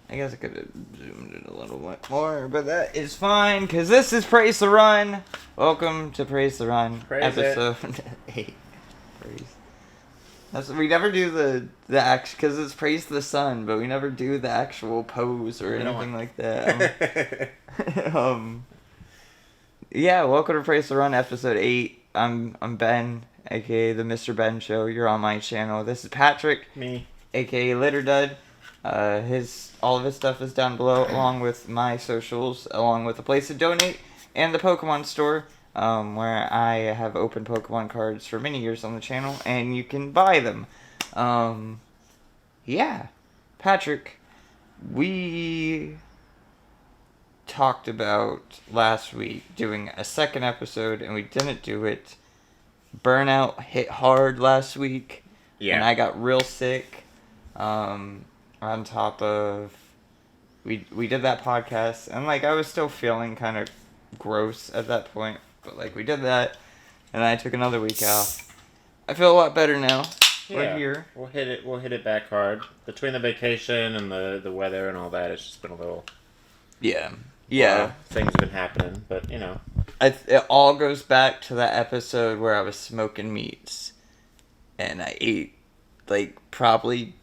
I guess I could have zoomed it a little bit more, but that is fine, because this is Praise the Run. Welcome to Praise the Run, episode 8. Praise. We never do the act, because it's Praise the Sun, but we never do the actual pose or anything like that. Yeah, welcome to Praise the Run, episode 8. I'm Ben, aka the MrBenShow. You're on my channel. This is Patrick, me, aka Litterdud. All of his stuff is down below, along with my socials, along with a place to donate, and the Pokemon store, where I have opened Pokemon cards for many years on the channel, and you can buy them. Yeah. Patrick, we talked about last week doing a second episode, and we didn't do it. Burnout hit hard last week, and I got real sick. On top of, we did that podcast, and, I was still feeling kind of gross at that point, but, we did that, and I took another week off. I feel a lot better now. Yeah, we're here. We'll hit it back hard. Between the vacation and the weather and all that, it's just been a little... Yeah. Things have been happening, but, It all goes back to that episode where I was smoking meats, and I ate, probably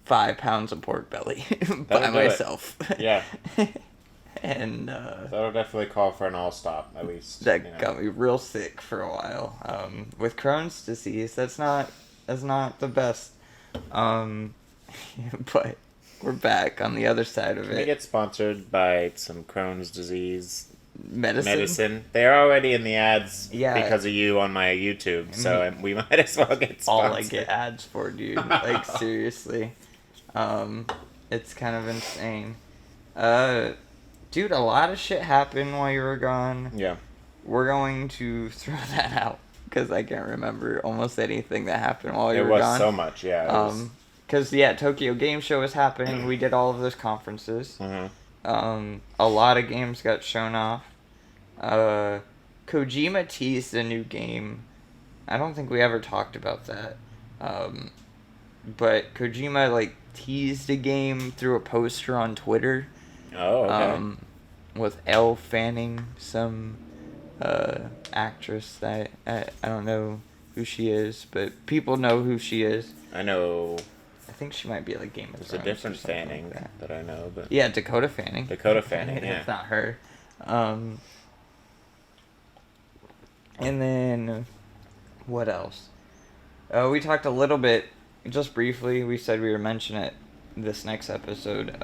5 pounds of pork belly by myself. Yeah. And that'll definitely call for an all stop, at least. That got me real sick for a while. With Crohn's disease, that's not the best. But we're back on the other side of it. We get sponsored by some Crohn's disease medicine. They're already in the ads because of you on my YouTube, so we might as well get sponsored. All I get ads for, dude. Seriously. It's kind of insane. Dude, a lot of shit happened while you were gone. Yeah. We're going to throw that out, because I can't remember almost anything that happened while you were gone. It was so much, yeah. Because, Tokyo Game Show was happening. We did all of those conferences. Mm-hmm. A lot of games got shown off. Kojima teased a new game. I don't think we ever talked about that. But Kojima, teased a game through a poster on Twitter. Oh, okay. With Elle Fanning, some actress that I don't know who she is, but people know who she is. I know. I think she might be Game of Thrones. There's a different Fanning that I know, but yeah, Dakota Fanning. Dakota Fanning, yeah. It's not her. And then what else? We talked a little bit, just briefly. We said we would mention it this next episode.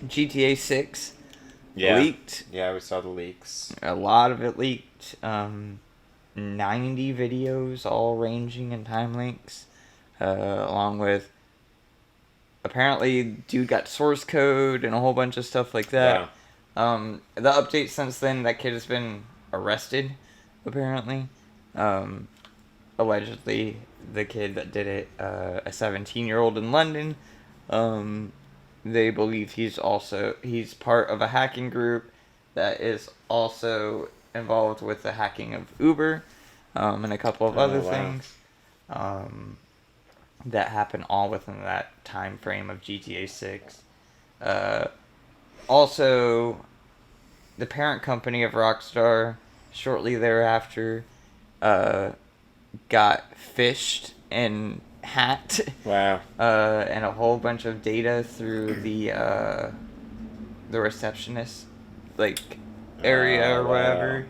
GTA 6 leaked. Yeah, we saw the leaks. A lot of it leaked. 90 videos, all ranging in time links. Along with, apparently, dude got source code and a whole bunch of stuff like that. Yeah. The update since then, that kid has been arrested, apparently. Allegedly, the kid that did it, a 17-year-old in London. They believe he's part of a hacking group that is also involved with the hacking of Uber, and a couple of other things. That happen all within that time frame of GTA 6. Also, the parent company of Rockstar, shortly thereafter, got phished and hacked. Wow. And a whole bunch of data through the receptionist, area or whatever.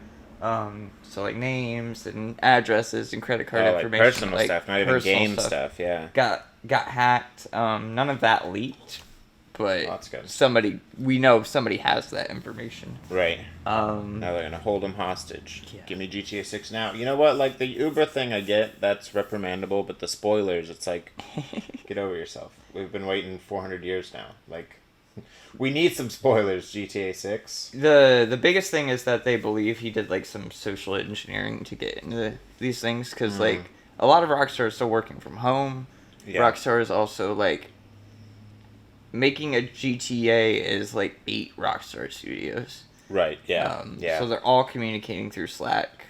So names and addresses and credit card information. Personal stuff, not even game stuff. Yeah. Got hacked. None of that leaked, but that's good. We know somebody has that information. Right. Now they're gonna hold him hostage. Yeah. Give me GTA 6 now. You know what? The Uber thing, I get that's reprimandable, but the spoilers, it's get over yourself. We've been waiting 400 years now. We need some spoilers, GTA 6. The biggest thing is that they believe he did some social engineering to get into these things, because a lot of Rockstar is still working from home. Yeah. Rockstar is also making a GTA is 8 Rockstar studios. Right. Yeah. So they're all communicating through Slack.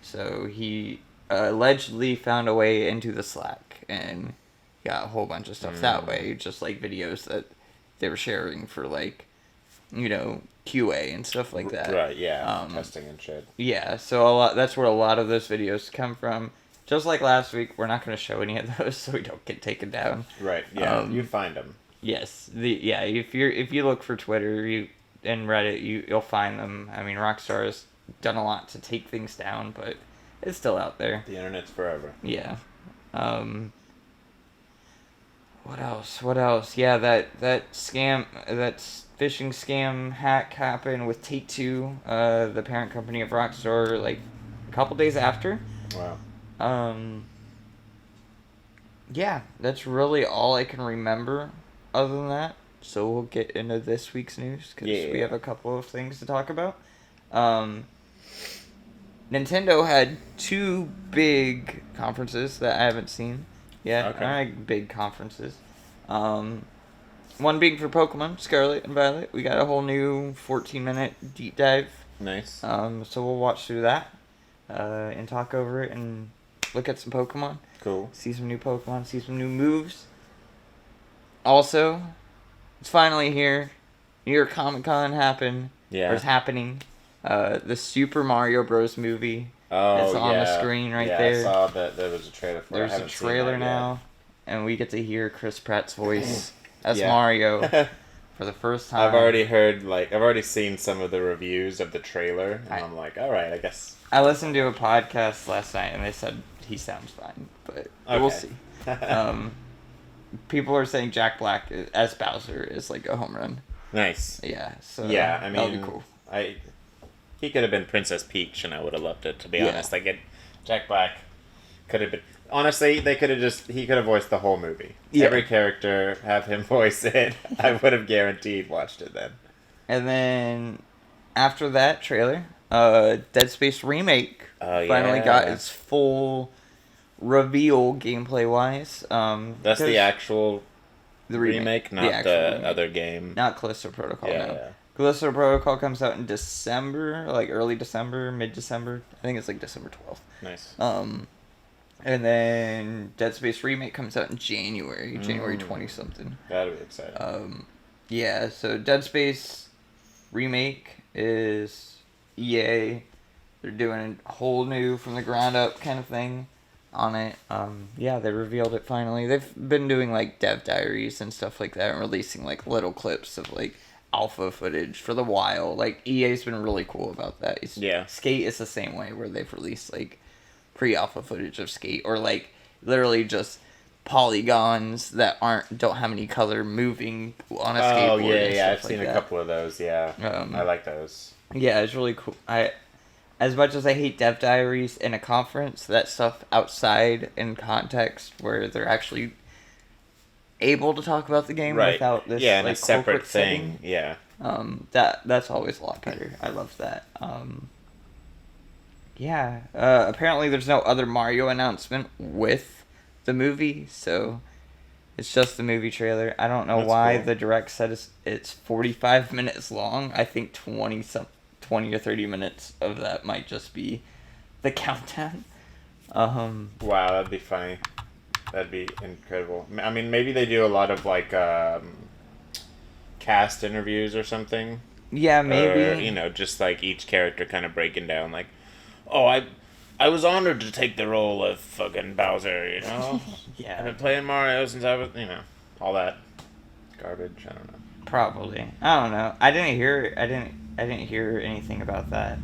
So he allegedly found a way into the Slack and got a whole bunch of stuff that way, just videos that they were sharing for like, QA and stuff like that. Right, yeah, testing and shit. Yeah, so that's where a lot of those videos come from. Just like last week, we're not going to show any of those so we don't get taken down. Right, yeah, you find them. Yes, if you look for Twitter and Reddit, you'll find them. I mean, Rockstar has done a lot to take things down, but it's still out there. The internet's forever. Yeah. What else? Yeah, that scam, that phishing scam hack happened with Take-Two, the parent company of Rockstar, like a couple days after. Wow. Yeah, that's really all I can remember other than that. So we'll get into this week's news because we have a couple of things to talk about. Nintendo had 2 big conferences that I haven't seen yet. Okay. Big conferences. One being for Pokemon Scarlet and Violet. We got a whole new 14-minute deep dive. Nice. So we'll watch through that and talk over it and look at some Pokemon. Cool. See some new Pokemon, see some new moves. Also, it's finally here. New York Comic Con happened. Yeah. Or it's happening. The Super Mario Bros. Movie. Oh, it's on the screen right there. I saw that there was a trailer for it. There's a trailer now, and we get to hear Chris Pratt's voice as Yeah. Mario for the first time. I've already seen some of the reviews of the trailer, and I'm like, all right, I guess. I listened to a podcast last night, and they said he sounds fine, but we'll see. People are saying Jack Black as Bowser is like a home run. Nice. Yeah. So yeah, I mean, that'll be cool. He could have been Princess Peach, and I would have loved it. To be honest, Jack Black could have been. Honestly, he could have voiced the whole movie. Yeah. Every character, have him voice it. I would have guaranteed watched it then. And then after that trailer, Dead Space Remake finally got its full reveal gameplay wise. That's the actual remake, not the remake. other game. Not Callisto Protocol. Yeah, no. yeah. Callisto Protocol comes out in December, like early December, mid-December. I think it's like December 12th. Nice. And then Dead Space Remake comes out in January 20-something. That'll be exciting. Yeah, so Dead Space Remake is EA. They're doing a whole new from the ground up kind of thing on it. Yeah, they revealed it finally. They've been doing like dev diaries and stuff like that and releasing like little clips of like alpha footage for the while. Like EA's been really cool about that. Skate is the same way where they've released like pre-alpha footage of Skate or like literally just polygons that don't have any color moving on a skateboard. Oh yeah, I've seen a couple of those. Yeah, I like those. Yeah, it's really cool. As much as I hate dev diaries in a conference, that stuff outside in context where they're actually able to talk about the game without this in like a separate thing. Yeah. That's always a lot better. I love that. Yeah. Apparently there's no other Mario announcement with the movie, so it's just the movie trailer. I don't know why the direct said it's 45 minutes long. I think 20 or 30 minutes of that might just be the countdown. Wow, that'd be funny. That'd be incredible. I mean, maybe they do a lot of like cast interviews or something. Yeah, maybe. Or, just like each character kind of breaking down like, oh, I was honored to take the role of fucking Bowser, Yeah. I've been playing Mario since I was, all that garbage. I don't know. Probably. I don't know. I didn't hear anything about that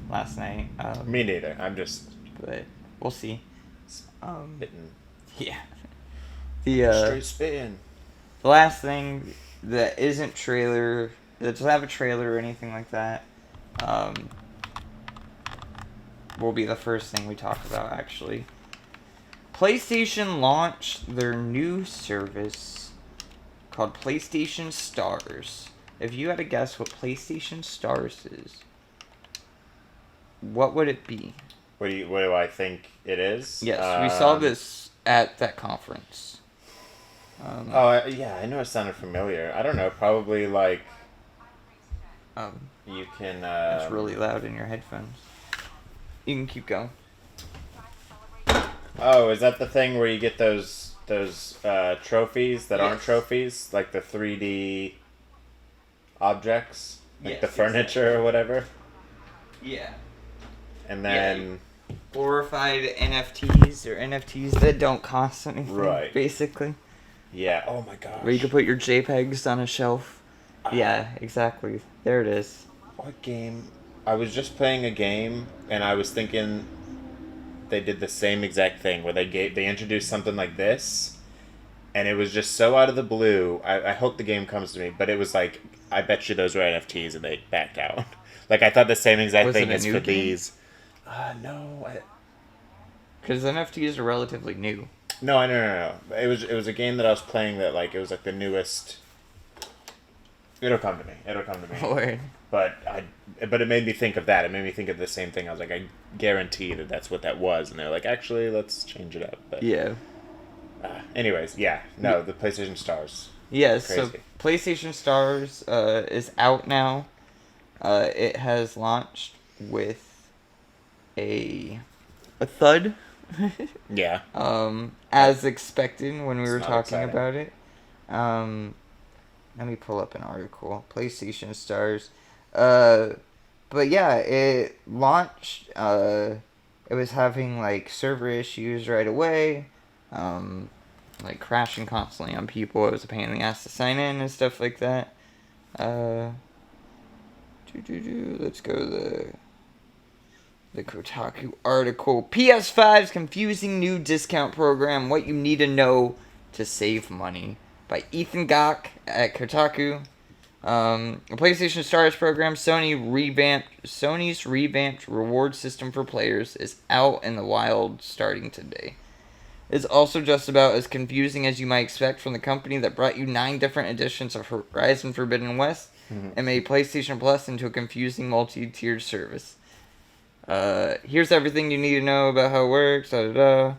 last night. Me neither. I'm just. But we'll see. Spitting. Yeah. Straight spitting. The last thing that isn't trailer, that doesn't have a trailer or anything like that, will be the first thing we talk about, actually. PlayStation launched their new service called PlayStation Stars. If you had to guess what PlayStation Stars is, what would it be? What do I think it is? Yes, we saw this at that conference. Yeah, I know it sounded familiar. I don't know, probably like you can... it's really loud in your headphones. You can keep going. Oh, is that the thing where you get those trophies that aren't trophies? Like the 3D objects, like Yes, the furniture or whatever. Yeah. And then... glorified NFTs or NFTs that don't cost anything, right. basically. Yeah, oh my gosh. Where you can put your JPEGs on a shelf. Yeah, exactly. There it is. What game? I was just playing a game, and I was thinking they did the same exact thing, where they introduced something like this, and it was just so out of the blue. I hope the game comes to me, but it was like, I bet you those were NFTs, and they backed out. Like, I thought the same exact thing as for these. No. Because NFTs are relatively new. No. It was a game that I was playing that, like, it was like the newest. It'll come to me. Word. But it made me think of that. It made me think of the same thing. I was like, I guarantee that that's what that was. And they're like, actually, let's change it up. But yeah. Anyways, yeah. No, the PlayStation Stars. Yeah, so PlayStation Stars is out now. It has launched with a thud. Yeah. As expected when we were talking exciting. about it. Let me pull up an article. PlayStation Stars. But yeah, it launched. It was having like server issues right away. Like crashing constantly on people. It was a pain in the ass to sign in and stuff like that. Let's go to the Kotaku article. PS5's confusing new discount program. What you need to know to save money. By Ethan Gach at Kotaku. A PlayStation Stars program, Sony's revamped reward system for players is out in the wild starting today. It's also just about as confusing as you might expect from the company that brought you 9 different editions of Horizon Forbidden West and made PlayStation Plus into a confusing multi-tiered service. Here's everything you need to know about how it works. How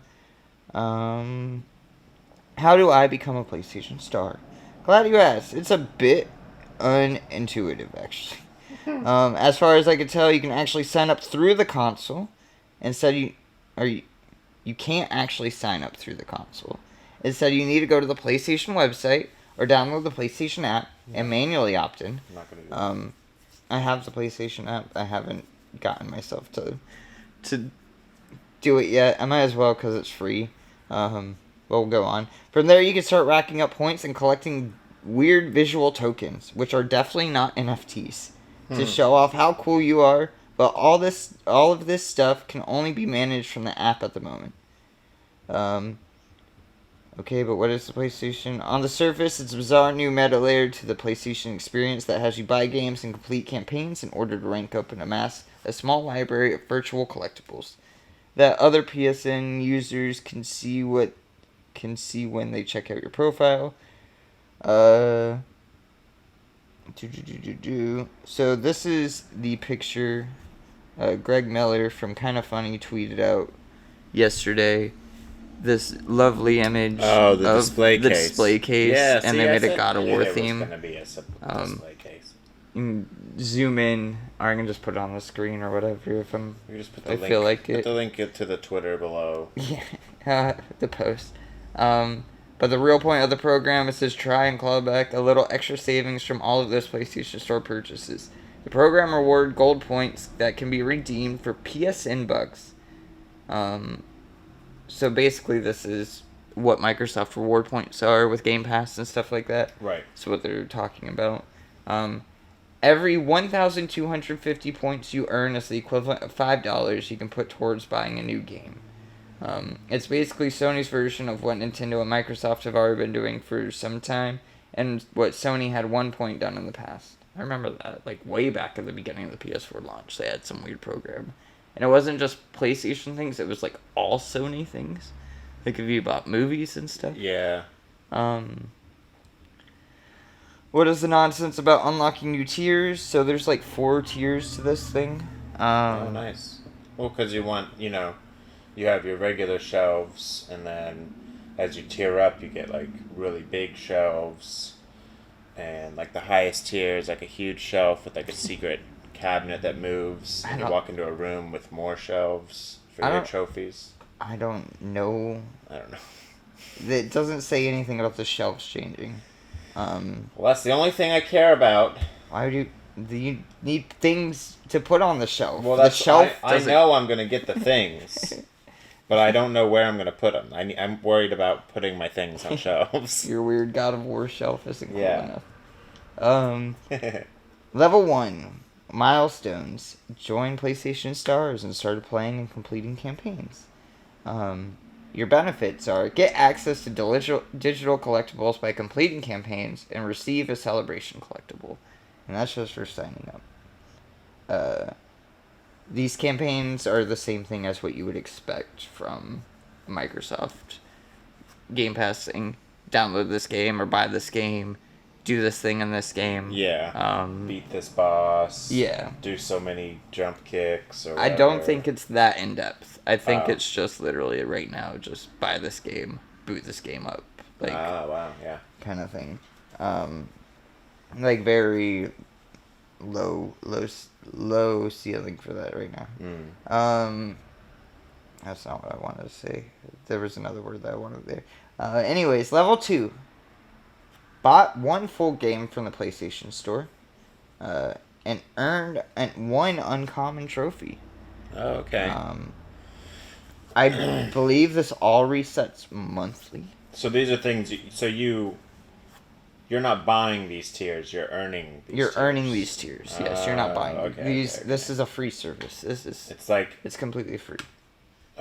do I become a PlayStation Star? Glad you asked. It's a bit unintuitive, actually. As far as I can tell, you can actually sign up through the console. Instead, you can't actually sign up through the console. Instead, you need to go to the PlayStation website or download the PlayStation app and manually opt in. I'm not gonna do that. I have the PlayStation app. I haven't gotten myself to do it yet. I might as well because it's free. We'll go on. From there, you can start racking up points and collecting weird visual tokens, which are definitely not NFTs, to show off how cool you are. But all of this stuff can only be managed from the app at the moment. Okay, but what is the PlayStation? On the surface, it's a bizarre new meta layer to the PlayStation experience that has you buy games and complete campaigns in order to rank up and amass a small library of virtual collectibles that other PSN users can see when they check out your profile. So this is the picture Greg Miller from Kinda Funny tweeted out yesterday. This lovely image of the display case, yeah, and they made a God of War theme. It was gonna be a display case. Zoom in, or I can just put it on the screen or whatever if I feel like it. Put the link to the Twitter below. Yeah, the post. But the real point of the program is to try and claw back a little extra savings from all of those PlayStation Store purchases. The program reward gold points that can be redeemed for PSN bucks. So basically this is what Microsoft reward points are with Game Pass and stuff like that. Right. That's what they're talking about. Every 1,250 points you earn is the equivalent of $5 you can put towards buying a new game. It's basically Sony's version of what Nintendo and Microsoft have already been doing for some time, and what Sony had 1 point done in the past. I remember that, like, way back at the beginning of the PS4 launch, they had some weird program. And it wasn't just PlayStation things, it was, like, all Sony things. Like, if you bought movies and stuff. Yeah. What is the nonsense about unlocking new tiers? So there's, like, 4 tiers to this thing. Oh, nice. Well, because you want, you have your regular shelves, and then as you tier up, you get, like, really big shelves. And, like, the highest tier is, like, a huge shelf with, like, a secret cabinet that moves. And you walk into a room with more shelves for your trophies. I don't know. I don't know. It doesn't say anything about the shelves changing. Well, that's the only thing I care about. Why do you need things to put on the shelf? Well, the shelf. I know I'm gonna get the things, but I don't know where I'm gonna put them. I'm worried about putting my things on shelves. Your weird God of War shelf isn't cool Yeah. enough. Level 1. Milestones. Join PlayStation Stars and start playing and completing campaigns. Your benefits are get access to digital collectibles by completing campaigns and receive a celebration collectible. And that's just for signing up. These campaigns are the same thing as what you would expect from Microsoft Game Pass thing. Download this game or buy this game, do this thing in this game. Yeah. Beat this boss. Yeah. Do so many jump kicks. Or I don't think it's that in depth. I think it's just literally right now, just buy this game, boot this game up, like. Wow, yeah. Kind of thing, like very low ceiling for that right now. That's not what I wanted to say. There was another word that I wanted there. Anyways, level 2. Bought one full game from the PlayStation Store, and earned one uncommon trophy. Oh, okay. I believe this all resets monthly. So these are things. You're not buying these tiers. You're earning. Earning these tiers. Yes, you're not buying these. Okay. This is a free service. It's completely free.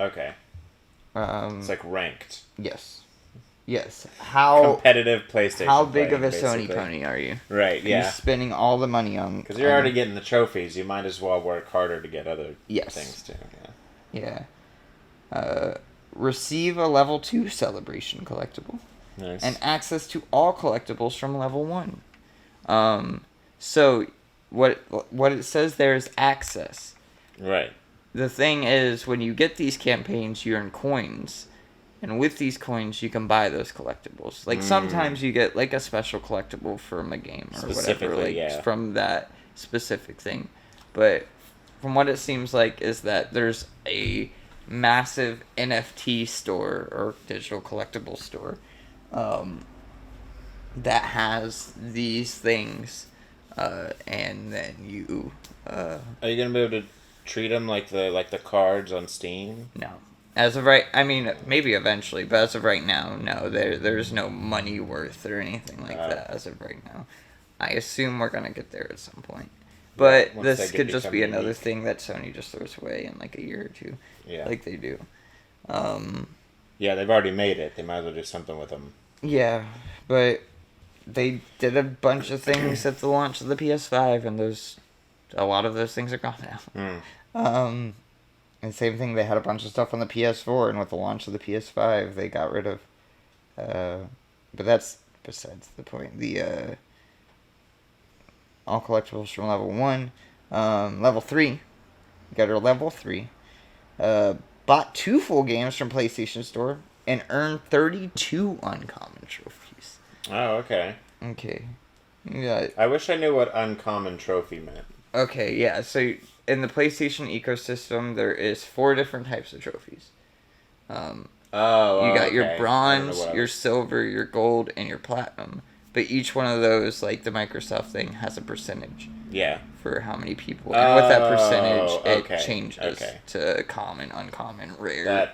Okay. It's like ranked. Yes. How competitive PlayStation? How big playing, of a basically. Sony pony are you? Right. Yeah. You're spending all the money on. Because you're already getting the trophies. You might as well work harder to get other things too. Yeah. Receive a level 2 celebration collectible. Nice. And access to all collectibles from level 1. So what it says there is access. Right. The thing is, when you get these campaigns, you earn coins. And with these coins, you can buy those collectibles. Like, sometimes you get, like, a special collectible from a game or whatever. Like, from that specific thing. But from what it seems like is that there's a massive NFT store or digital collectible store that has these things, and then you are you gonna be able to treat them like the cards on Steam? No, as of right, I mean maybe eventually, but as of right now, no. There's no money worth or anything like that as of right now. I assume we're gonna get there at some point. But this could just be another thing that Sony just throws away in like a year or two. Yeah. Like they do. Yeah, they've already made it. They might as well do something with them. Yeah, but they did a bunch of things at the launch of the PS5, and a lot of those things are gone now. And same thing, they had a bunch of stuff on the PS4, and with the launch of the PS5, they got rid of. But that's besides the point. The all collectibles from level 1, level 3. Got to level 3. Bought 2 full games from PlayStation Store and earned 32 uncommon trophies. Oh, okay. Okay. Yeah. I wish I knew what uncommon trophy meant. Okay, yeah. So in the PlayStation ecosystem, there is 4 different types of trophies. You got your bronze, your silver, your gold, and your platinum. But each one of those, like the Microsoft thing, has a percentage. Yeah. For how many people. And with that percentage, it changes to common, uncommon, rare,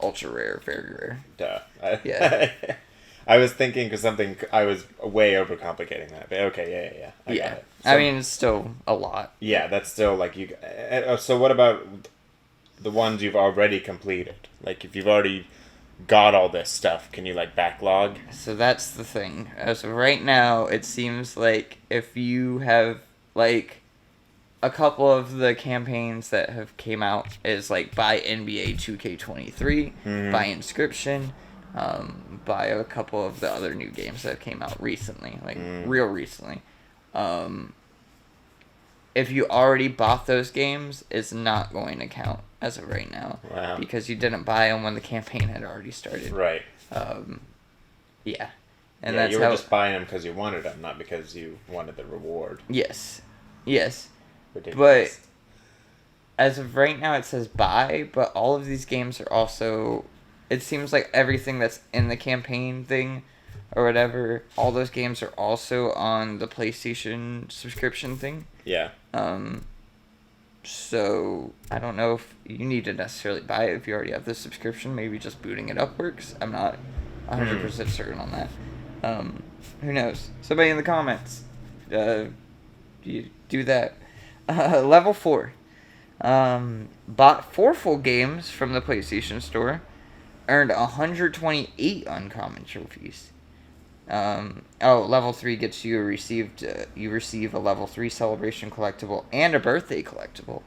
ultra rare, very rare. Duh. Yeah. I was thinking I was way overcomplicating that. But okay, yeah. I got it. So, I mean, it's still a lot. Yeah, that's still like you. So what about the ones you've already completed? Like if you've already got all this stuff, can you like backlog? So that's the thing. As of right now, it seems like if you have like a couple of the campaigns that have came out is like buy NBA 2K23, buy Inscription, buy a couple of the other new games that came out recently, like real recently. If you already bought those games, it's not going to count as of right now. Wow. Because you didn't buy them when the campaign had already started. Right. Yeah. And you were just buying them because you wanted them, not because you wanted the reward. Yes. Ridiculous. But as of right now, it says buy, but all of these games are also... It seems like everything that's in the campaign thing or whatever, all those games are also on the PlayStation subscription thing. Yeah. So I don't know if you need to necessarily buy it if you already have the subscription. Maybe just booting it up works. I'm not 100% certain on that. Who knows? Somebody in the comments, you do that. Level 4. Bought 4 full games from the PlayStation Store. Earned 128 uncommon trophies. Level 3 gets you you receive a level 3 celebration collectible and a birthday collectible.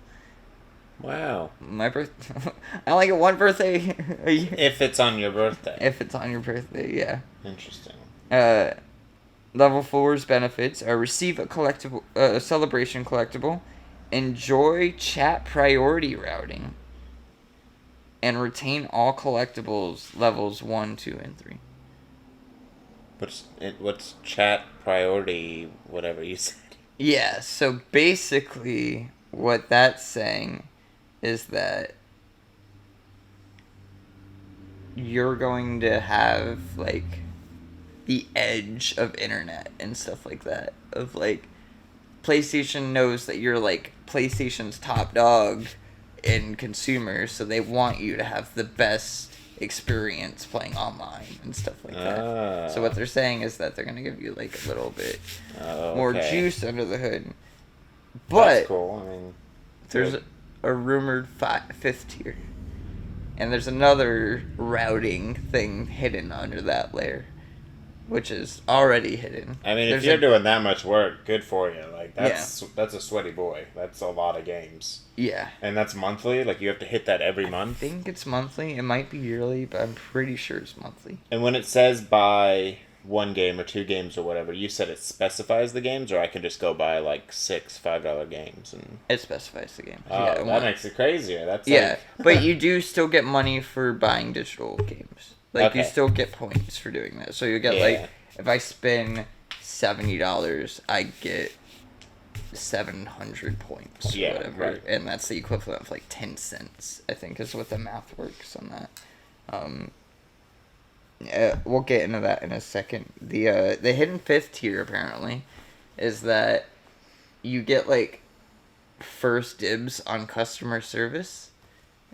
Wow. My I only get one birthday a year. If it's on your birthday. If it's on your birthday, yeah. Interesting. Level 4's benefits are receive a celebration collectible, enjoy chat priority routing, and retain all collectibles levels 1, 2, and 3. What's chat priority, whatever you said? Yeah, so basically what that's saying is that you're going to have, like, the edge of internet and stuff like that. Of, like, PlayStation knows that you're, like, PlayStation's top dog in consumers, so they want you to have the best experience playing online and stuff like that. So what they're saying is that they're going to give you, like, a little bit more juice under the hood. But that's cool. I mean, there's a rumored 5th tier. And there's another routing thing hidden under that layer, which is already hidden. I mean, if you're doing that much work, good for you. Like, that's a sweaty boy. That's a lot of games. Yeah. And that's monthly? Like, you have to hit that every month? I think it's monthly. It might be yearly, but I'm pretty sure it's monthly. And when it says buy 1 game or 2 games or whatever, you said it specifies the games, or I can just go buy, like, 6 $5 games? And it specifies the games. Oh, yeah, that makes it crazier. That's but you do still get money for buying digital games. Like, you still get points for doing that. So you get, like, if I spend $70, I get 700 points or whatever. Right. And that's the equivalent of, like, 10 cents, I think, is what the math works on that. We'll get into that in a second. The hidden 5th tier, apparently, is that you get, like, first dibs on customer service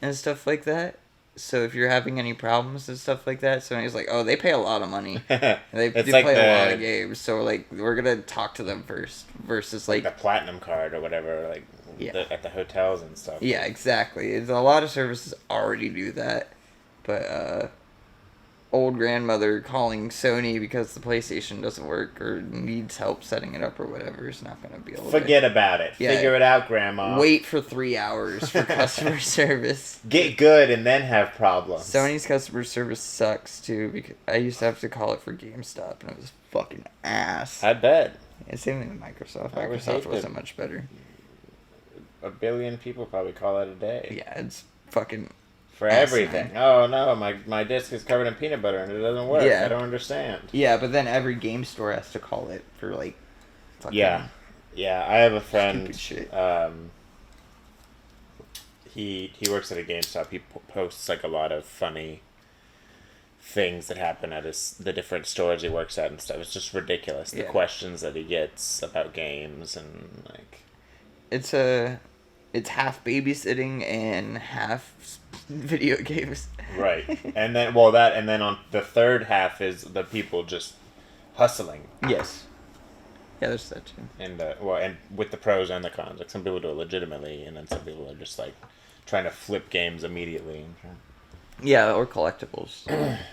and stuff like that. So if you're having any problems and stuff like that, somebody's like, oh, they pay a lot of money. They play a lot of games, so, like, we're going to talk to them first versus, like... the platinum card or whatever, like, at the hotels and stuff. Yeah, exactly. A lot of services already do that, but, old grandmother calling Sony because the PlayStation doesn't work or needs help setting it up or whatever is not going to be able to... Forget about it. Yeah, figure it out, Grandma. Wait for 3 hours for customer service. Get good and then have problems. Sony's customer service sucks, too, because I used to have to call it for GameStop, and it was fucking ass. I bet. Yeah, same thing with Microsoft. Microsoft wasn't much better. 1 billion people probably call it a day. Yeah, it's fucking... For everything. Oh no, my disc is covered in peanut butter and it doesn't work. Yeah. I don't understand. Yeah, but then every game store has to call it for, like, fucking... Yeah. I have a friend. Shit. He works at a GameStop. He posts, like, a lot of funny things that happen at the different stores he works at and stuff. It's just ridiculous. The questions that he gets about games and, like... It's half babysitting and half video games. Right. And then, on the third half is the people just hustling. Yes. Yeah, there's that too. And, and with the pros and the cons. Like, some people do it legitimately, and then some people are just, like, trying to flip games immediately. Yeah, or collectibles.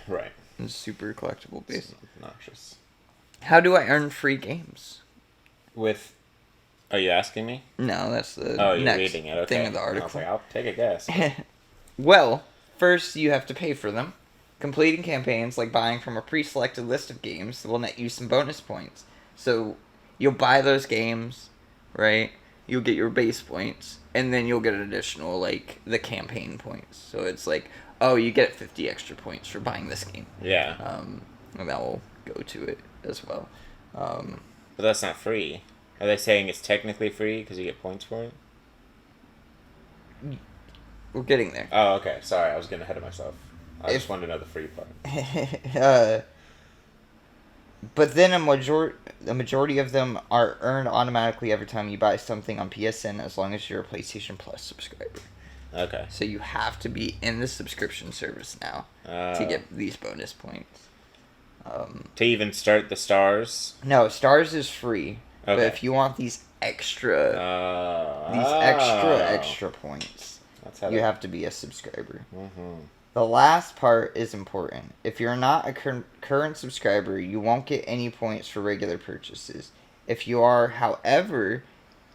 Right. It's super collectible based. It's obnoxious. How do I earn free games? Are you asking me? No, that's the next reading it. Okay. thing of the article. Okay, I'll take a guess. Well, first you have to pay for them. Completing campaigns, like buying from a pre-selected list of games, will net you some bonus points. So, you'll buy those games, right? You'll get your base points, and then you'll get an additional, like, the campaign points. So it's like, oh, you get 50 extra points for buying this game. Yeah. And that will go to it as well. But that's not free. Are they saying it's technically free because you get points for it? We're getting there. Oh, okay. Sorry, I was getting ahead of myself. I just wanted to know the free part. But then the majority of them are earned automatically every time you buy something on PSN, as long as you're a PlayStation Plus subscriber. Okay. So you have to be in the subscription service now to get these bonus points. To even start the stars? No, stars is free. Okay. But if you want these extra points, you have to be a subscriber. Mm-hmm. The last part is important. If you're not a current subscriber, you won't get any points for regular purchases. If you are, however,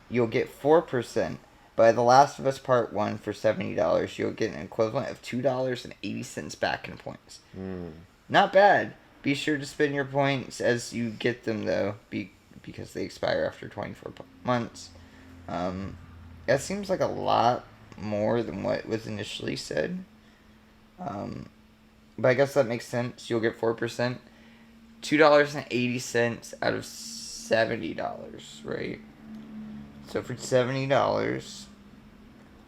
you'll get 4%. By The Last of Us Part 1 for $70, you'll get an equivalent of $2.80 back in points. Not bad. Be sure to spend your points as you get them, though, because they expire after 24 months. That seems like a lot more than what was initially said. But I guess that makes sense. You'll get 4%. $2.80 out of $70, right? So for $70,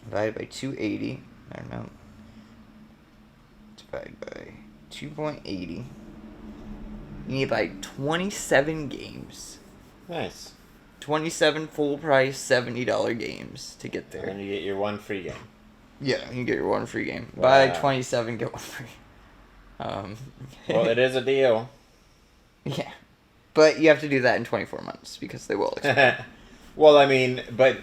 divided by 280, I don't know, divided by 2.80, you need to buy 27 games. Nice. 27 full price, $70 games to get there. And then you get your one free game. Yeah, you get your one free game. Wow. Buy 27, get one free. Well, it is a deal. Yeah. But you have to do that in 24 months because they will expire. Well, I mean, but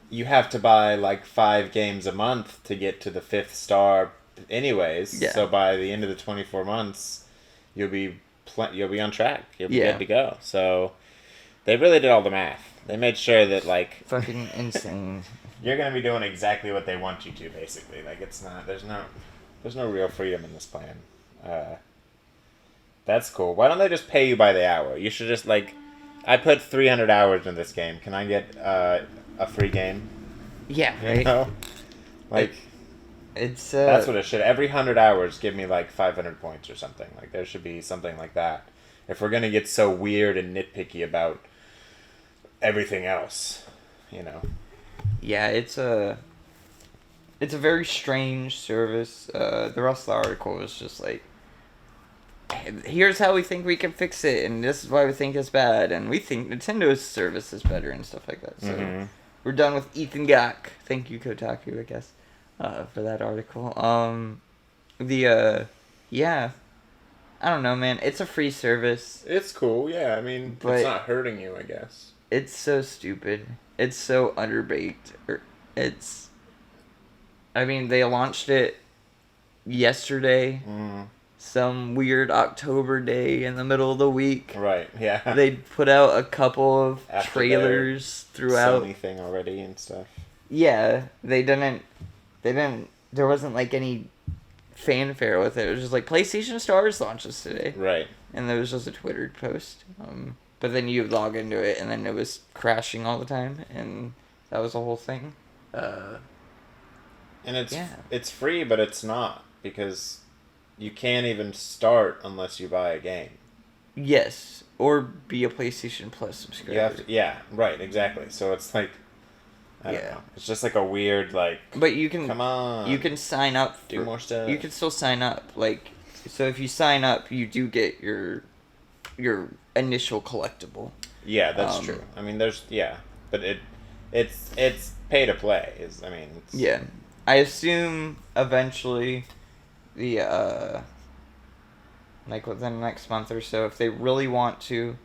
you have to buy like 5 games a month to get to the 5th star anyways. Yeah. So by the end of the 24 months, you'll be on track. You'll be good to go. So they really did all the math. They made sure that like fucking insane. You're going to be doing exactly what they want you to, basically. Like it's not there's no real freedom in this plan. That's cool. Why don't they just pay you by the hour? You should just like I put 300 hours in this game. Can I get a free game? Yeah, right. You know? Like, it's that's what it should. Every 100 hours, give me like 500 points or something. Like there should be something like that. If we're gonna get so weird and nitpicky about everything else, you know. Yeah, it's a very strange service. The rest of the article was just like, here's how we think we can fix it, and this is why we think it's bad, and we think Nintendo's service is better, and stuff like that. So we're done with Ethan Gach. Thank you, Kotaku, I guess, for that article. Yeah, I don't know, man. It's a free service. It's cool, yeah. I mean, it's not hurting you, I guess. It's so stupid. It's so underbaked. I mean, they launched it yesterday. Some weird October day in the middle of the week. Right, yeah. They put out a couple of trailers throughout. Sony thing already and stuff. Yeah, they didn't, there wasn't like any fanfare with it. It was just like, PlayStation Stars launches today. Right. And there was just a Twitter post. But then you log into it and then it was crashing all the time, and that was the whole thing. And it's free, but it's not, because you can't even start unless you buy a game. Yes, or be a PlayStation Plus subscriber. You have to, yeah, right, exactly. So it's like, I don't know. It's just like a weird, like, but you can, come on. You can sign up. Do more stuff. You can still sign up. Like, so if you sign up, you do get your initial collectible. Yeah, that's true. I mean, but it's pay to play. Yeah. I assume eventually the like within the next month or so, if they really want to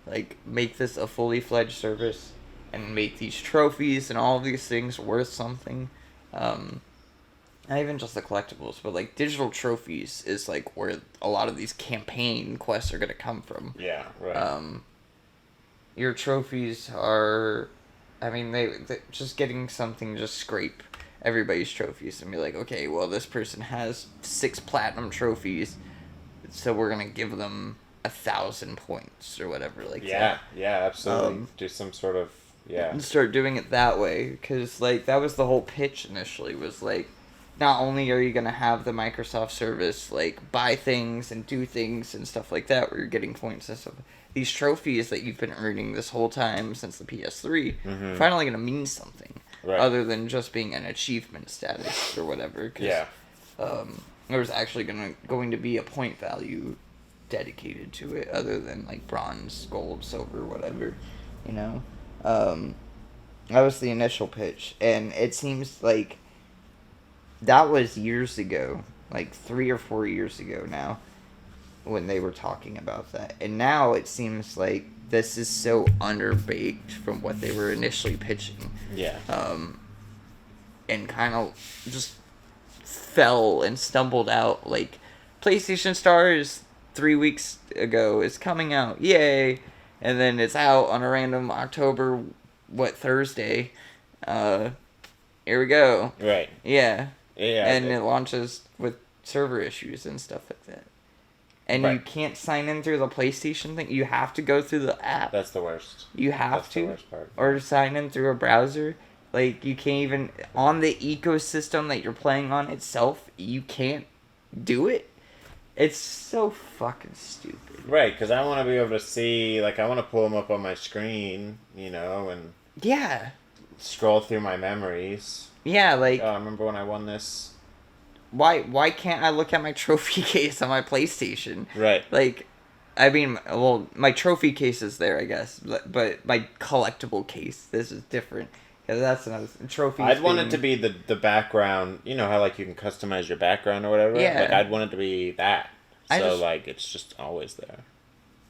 like make this a fully fledged service and make these trophies and all of these things worth something, not even just the collectibles, but like digital trophies is like where a lot of these campaign quests are going to come from. Yeah, right. Your trophies are, I mean, they just getting something, just scrape everybody's trophies and be like, okay, well, this person has 6 platinum trophies, so we're going to give them 1,000 points or whatever. Like yeah, absolutely. Do some sort of, and start doing it that way, because like that was the whole pitch initially, was like, not only are you going to have the Microsoft service, like, buy things and do things and stuff like that, where you're getting points and stuff, these trophies that you've been earning this whole time since the PS3 are finally going to mean something, other than just being an achievement status or whatever. Cause, there's actually going to be a point value dedicated to it other than like bronze, gold, silver, whatever, you know. That was the initial pitch, and it seems like that was years ago, like 3 or 4 years ago now, when they were talking about that. And now it seems like this is so underbaked from what they were initially pitching. Yeah. And kind of just fell and stumbled out. Like, PlayStation Stars 3 weeks ago is coming out. Yay! And then it's out on a random October, Thursday. Here we go. Right. Yeah. Yeah. And it launches with server issues and stuff like that. And you can't sign in through the PlayStation thing. You have to go through the app. That's the worst. You have That's to. the worst part. Or sign in through a browser. Like, you can't even... On the ecosystem that you're playing on itself, you can't do it. It's so fucking stupid. Right, because I want to be able to see... Like, I want to pull them up on my screen, you know, and... Yeah. Scroll through my memories. Yeah, like... Oh, I remember when I won this... Why can't I look at my trophy case on my PlayStation? Right. Like, I mean, well, my trophy case is there, I guess, but my collectible case, this is different. Yeah, that's another trophy. I'd want it to be the background. You know how like you can customize your background or whatever. Yeah. Like I'd want it to be that. So like it's just always there.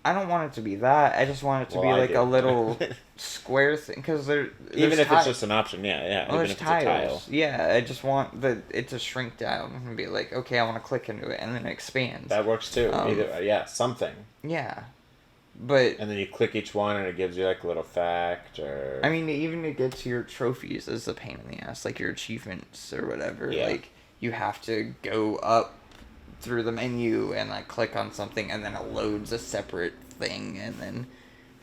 I don't want it to be that. I just want it to be like a little square thing because even if it's just an option, yeah. Well, even there's if tiles. it's a tile. Yeah, I just want it to shrink down and be like, okay, I want to click into it, and then it expands. That works too. Something. Yeah, but and then you click each one, and it gives you like a little fact or. I mean, even to get to your trophies is a pain in the ass, like your achievements or whatever. Yeah. Like you have to go up through the menu and like click on something, and then it loads a separate thing, and then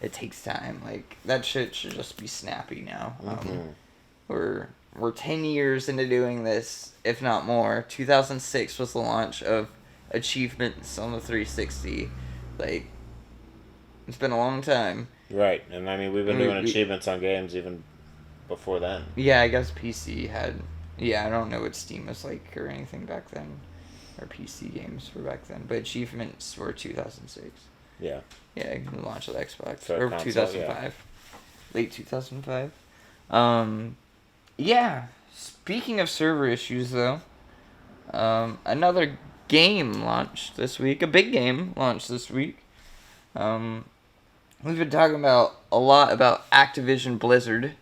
it takes time. Like that shit should just be snappy now. We're 10 years into doing this, if not more. 2006 was the launch of achievements on the 360. Like it's been a long time. Right, and I mean we've been doing achievements on games even before then. Yeah, I guess PC had. Yeah, I don't know what Steam was like or anything back then, or PC games were back then, but achievements were 2006. Yeah. Yeah, the launch of the Xbox. For or console, 2005. Yeah. Late 2005. Yeah. Speaking of server issues, though, another game launched this week. A big game launched this week. We've been talking a lot about Activision Blizzard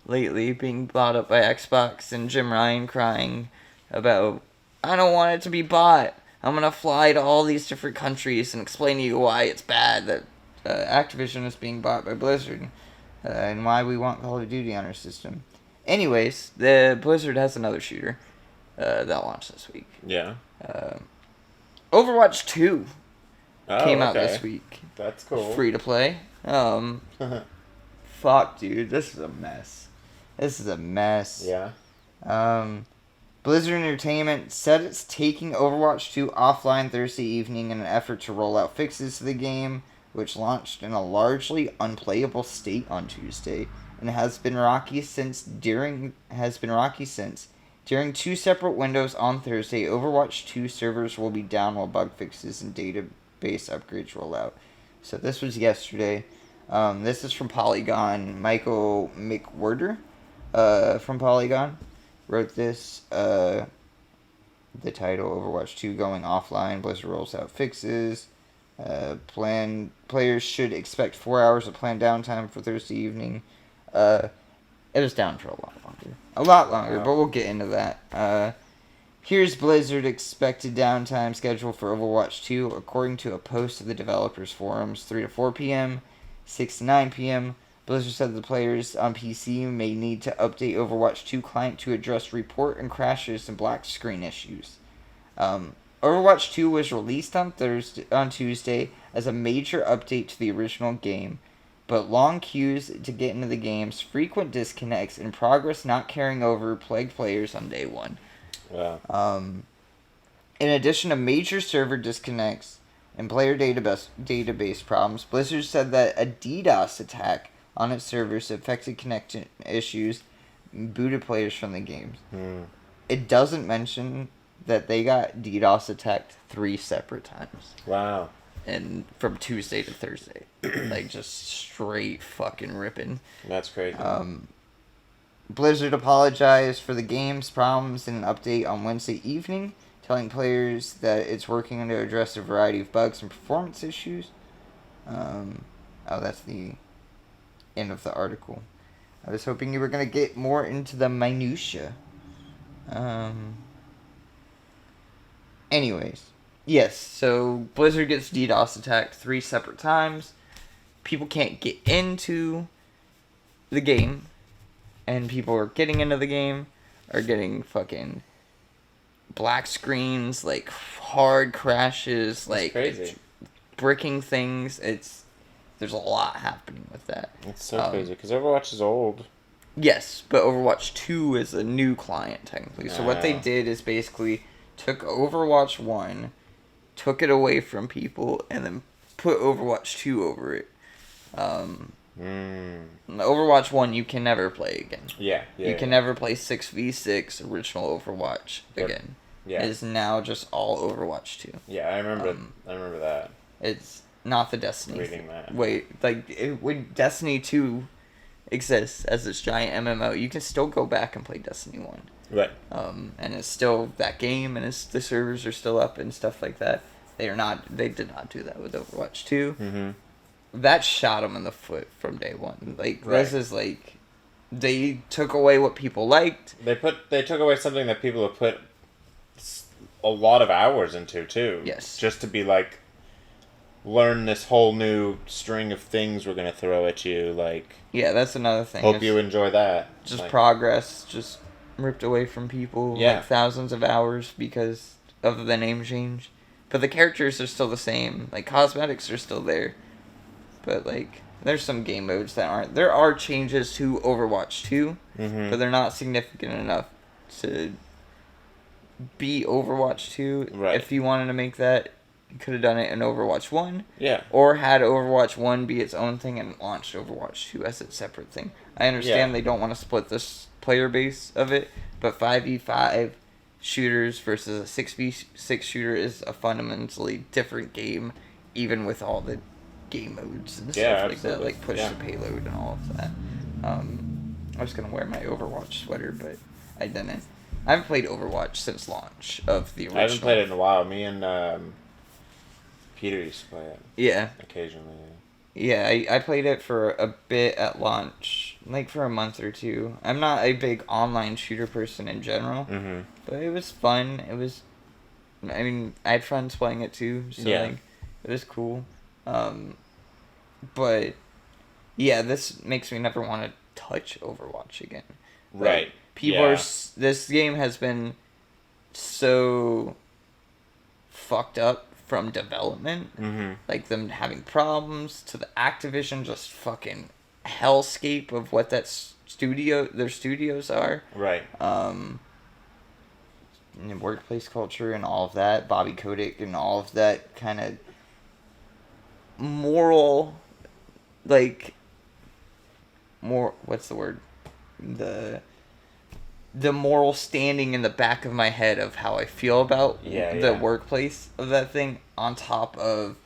lately, being bought up by Xbox, and Jim Ryan crying about, I don't want it to be bought. I'm going to fly to all these different countries and explain to you why it's bad that Activision is being bought by Blizzard and why we want Call of Duty on our system. Anyways, the Blizzard has another shooter that launched this week. Yeah. Overwatch 2 came out okay. this week. That's cool. Free to play. Fuck, dude. This is a mess. Yeah. Blizzard Entertainment said it's taking Overwatch 2 offline Thursday evening in an effort to roll out fixes to the game, which launched in a largely unplayable state on Tuesday, and has been rocky since. During 2 separate windows on Thursday, Overwatch 2 servers will be down while bug fixes and database upgrades roll out. So this was yesterday. This is from Polygon. Michael McWhorter from Polygon wrote this. The title, Overwatch 2 going offline, Blizzard rolls out fixes. Players should expect 4 hours of planned downtime for Thursday evening. It was down for a lot longer. Wow. But we'll get into that. Here's Blizzard expected downtime schedule for Overwatch 2 according to a post of the developers forums: 3 to 4 p.m., 6 to 9 p.m. Blizzard said the players on PC may need to update Overwatch 2 client to address report and crashes and black screen issues. Overwatch 2 was released on Tuesday as a major update to the original game, but long queues to get into the games, frequent disconnects, and progress not carrying over plagued players on day one. Wow. In addition to major server disconnects and player database problems, Blizzard said that a DDoS attack on its servers affected connection issues and booted players from the games. It doesn't mention that they got DDoS attacked 3 separate times. Wow. and from Tuesday to Thursday. Like, just straight fucking ripping. That's crazy. Blizzard apologized for the game's problems in an update on Wednesday evening, telling players that it's working to address a variety of bugs and performance issues. That's the end of the article. I was hoping you were going to get more into the minutia. Anyways. Yes, so Blizzard gets DDoS attacked 3 separate times. People can't get into the game. And people are getting into the game are getting fucking black screens, like hard crashes, like bricking things. There's a lot happening with that. It's so crazy because Overwatch is old. Yes, but Overwatch 2 is a new client technically. So what they did is basically took Overwatch 1, took it away from people, and then put Overwatch 2 over it. Overwatch 1 you can never play again. You can never play 6v6 original Overwatch again. Yeah. It is now just all Overwatch 2. Yeah, I remember that. It's not the Destiny reading that. Wait, when Destiny 2 exists as this giant MMO, you can still go back and play Destiny 1. Right. And it's still that game, and the servers are still up and stuff like that. They did not do that with Overwatch 2. Mm-hmm. That shot them in the foot from day one. This is they took away what people liked. They took away something that people have put a lot of hours into too. Yes. Just to be like, learn this whole new string of things we're gonna throw at you. Yeah, that's another thing. Hope you enjoy that. Just progress, just ripped away from people. Yeah. Thousands of hours because of the name change, but the characters are still the same. Cosmetics are still there. But, there's some game modes that aren't. There are changes to Overwatch 2, but they're not significant enough to be Overwatch 2. Right. If you wanted to make that, you could have done it in Overwatch 1. Yeah. Or had Overwatch 1 be its own thing and launched Overwatch 2 as its separate thing. I understand they don't want to split this player base of it, but 5v5 shooters versus a 6v6 shooter is a fundamentally different game, even with all the game modes and stuff like that, push the payload and all of that. I was gonna wear my Overwatch sweater, but I didn't. I haven't played Overwatch since launch of the original. I haven't played it in a while. Me and Peter used to play it. Yeah. Occasionally. Yeah, I played it for a bit at launch, for a month or two. I'm not a big online shooter person in general, but it was fun. I had friends playing it too, so it was cool. But yeah, this makes me never want to touch Overwatch again. Right. This game has been so fucked up from development, them having problems, to the Activision just fucking hellscape of what their studios are. Right. And workplace culture and all of that, Bobby Kotick and all of that kind of moral, what's the word? The moral standing in the back of my head of how I feel about the workplace of that thing, on top of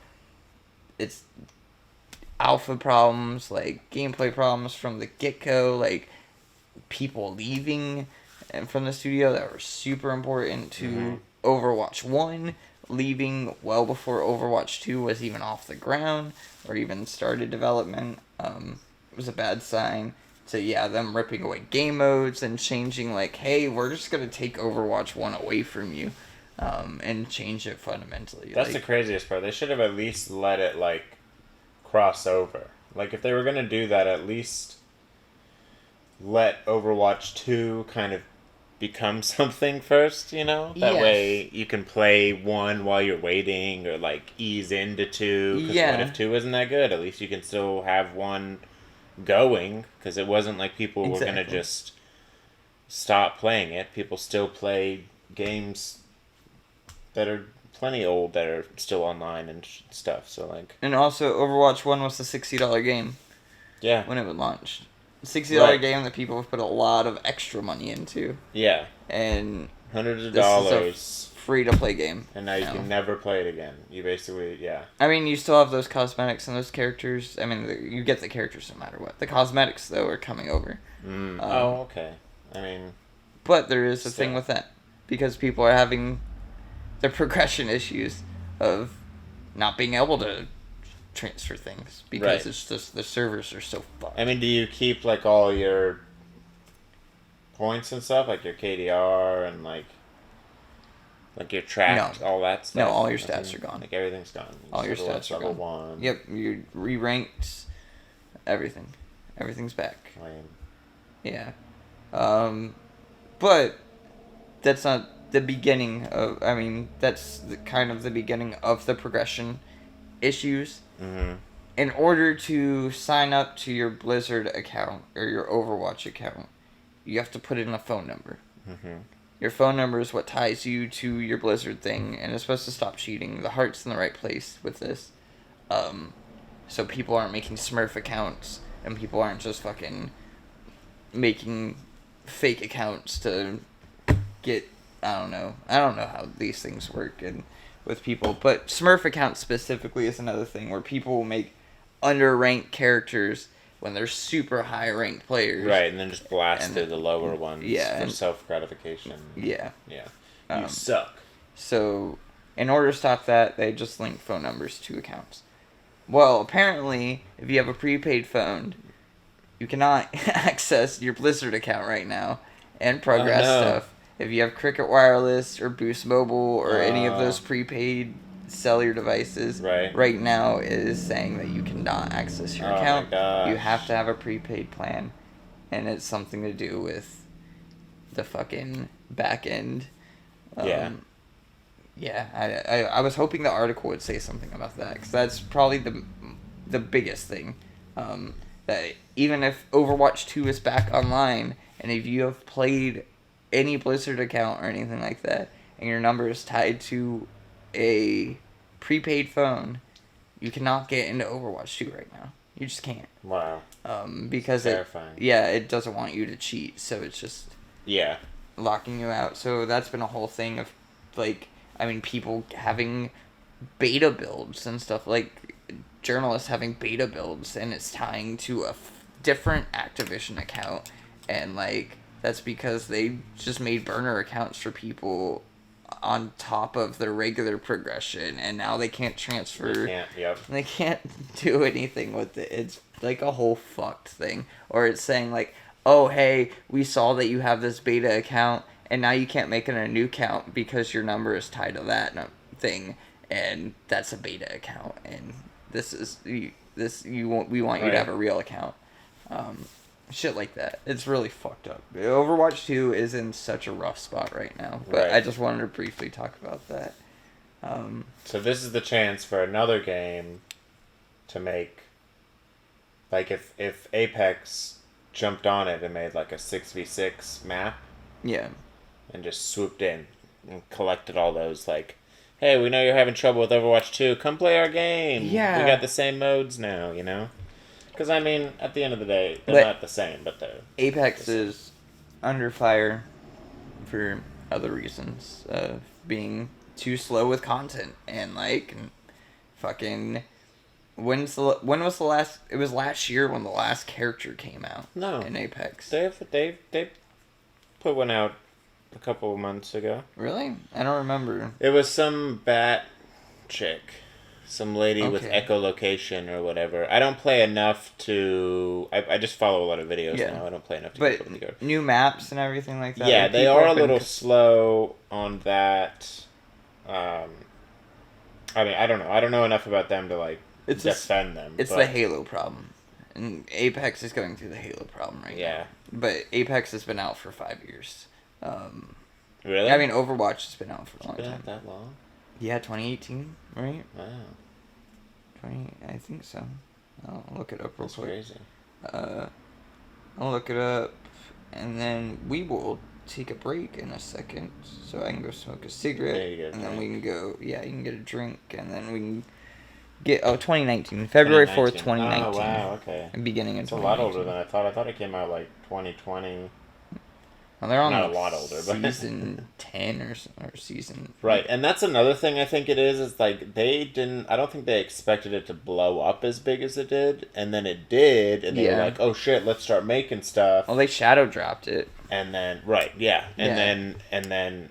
its alpha problems, gameplay problems from the get-go, people leaving from the studio that were super important to Overwatch 1, leaving well before Overwatch 2 was even off the ground or even started development. It was a bad sign. So them ripping away game modes and changing hey, we're just going to take Overwatch 1 away from you and change it fundamentally. That's the craziest part. They should have at least let it cross over. If they were going to do that, at least let Overwatch 2 kind of become something first, That way you can play 1 while you're waiting, or ease into 2. Because what if 2 isn't that good? At least you can still have 1 going, because it wasn't people were going to just stop playing it. People still play games that are plenty old that are still online and stuff. So and also Overwatch 1 was a $60 game. Yeah. When it was launched. $60 game that people have put a lot of extra money into. Yeah. And Hundreds of this dollars. is a free-to-play game. And now you can never play it again. You basically, yeah. I mean, you still have those cosmetics and those characters. I mean, you get the characters no matter what. The cosmetics, though, are coming over. Okay. I mean... But there is a thing with that. Because people are having the progression issues of not being able to transfer things. Because it's just the servers are so fucked. I mean, do you keep, like, all your points and stuff? Like your KDR and, like your track, all that stuff? No, all your stats are gone. Like, everything's gone. All your stats are gone. Level 1. Yep, you re-ranked everything. Everything's back. Lame. Yeah. But that's not the beginning of... I mean, that's kind of the beginning of the progression issues. Mm-hmm. In order to sign up to your Blizzard account or your Overwatch account, you have to put in a phone number. Mm-hmm. Your phone number is what ties you to your Blizzard thing, and it's supposed to stop cheating. The heart's in the right place with this. So people aren't making Smurf accounts, and people aren't just fucking making fake accounts to get... I don't know how these things work and with people, but Smurf accounts specifically is another thing where people will make underranked characters when they're super high ranked players. Right, and then just blast through the lower ones for and, self-gratification. Yeah. Yeah. You suck. So, in order to stop that, they just link phone numbers to accounts. Well, apparently, if you have a prepaid phone, you cannot access your Blizzard account right now and progress stuff. If you have Cricket Wireless or Boost Mobile or any of those prepaid cellular devices, right now it is saying that you cannot access your account. You have to have a prepaid plan, and it's something to do with the fucking back end. I was hoping the article would say something about that, because that's probably the biggest thing. That even if Overwatch 2 is back online, and if you have played any Blizzard account or anything like that, and your number is tied to a prepaid phone, you cannot get into Overwatch 2 right now. You just can't. Wow. Because it doesn't want you to cheat, so it's just locking you out. So that's been a whole thing of, like, I mean, people having beta builds and stuff, like journalists having beta builds, and it's tying to a different Activision account, and like that's because they just made burner accounts for people on top of their regular progression, and now they can't transfer. They can't do anything with it. It's like a whole fucked thing. Or it's saying like, oh, hey, we saw that you have this beta account, and now you can't make it a new account because your number is tied to that thing, and that's a beta account, and we want you to have a real account. Shit like that. It's really fucked up. Overwatch 2 is in such a rough spot right now. But I just wanted to briefly talk about that. So this is the chance for another game to make... Like, if Apex jumped on it and made, like, a 6v6 map... Yeah. And just swooped in and collected all those, like... Hey, we know you're having trouble with Overwatch 2. Come play our game. Yeah. We got the same modes now, you know? Because, I mean, at the end of the day, they're not the same, but they're... Apex is under fire for other reasons. Being too slow with content. And, like, fucking... When was the last... It was last year when the last character came out. No. In Apex. They put one out a couple of months ago. Really? I don't remember. It was some bat chick. Some lady with echolocation or whatever. I don't play enough to... I just follow a lot of videos now. I don't play enough to keep up with the game. New maps and everything like that. Yeah, they are a little slow on that. I mean, I don't know. I don't know enough about them to, like, defend them. It's the Halo problem. And Apex is going through the Halo problem right now. But Apex has been out for 5 years. Really? I mean, Overwatch has been out for a long time. Been out that long? Yeah, 2018, right? Wow. I think so. I'll look it up real quick. That's crazy. I'll look it up, and then we will take a break in a second, so I can go smoke a cigarette, and then we can go, you can get a drink, and then we can get, 2019, February 4th, 2019. Oh, wow, okay. Beginning in 2019. It's a lot older than I thought. I thought it came out, like, 2020. Well, they're on not like a lot older, but season 10 or season... Right, and that's another thing I think it is like I don't think they expected it to blow up as big as it did, and then it did, and they were like, oh shit, let's start making stuff. Well, they shadow dropped it. And then, right, yeah, and then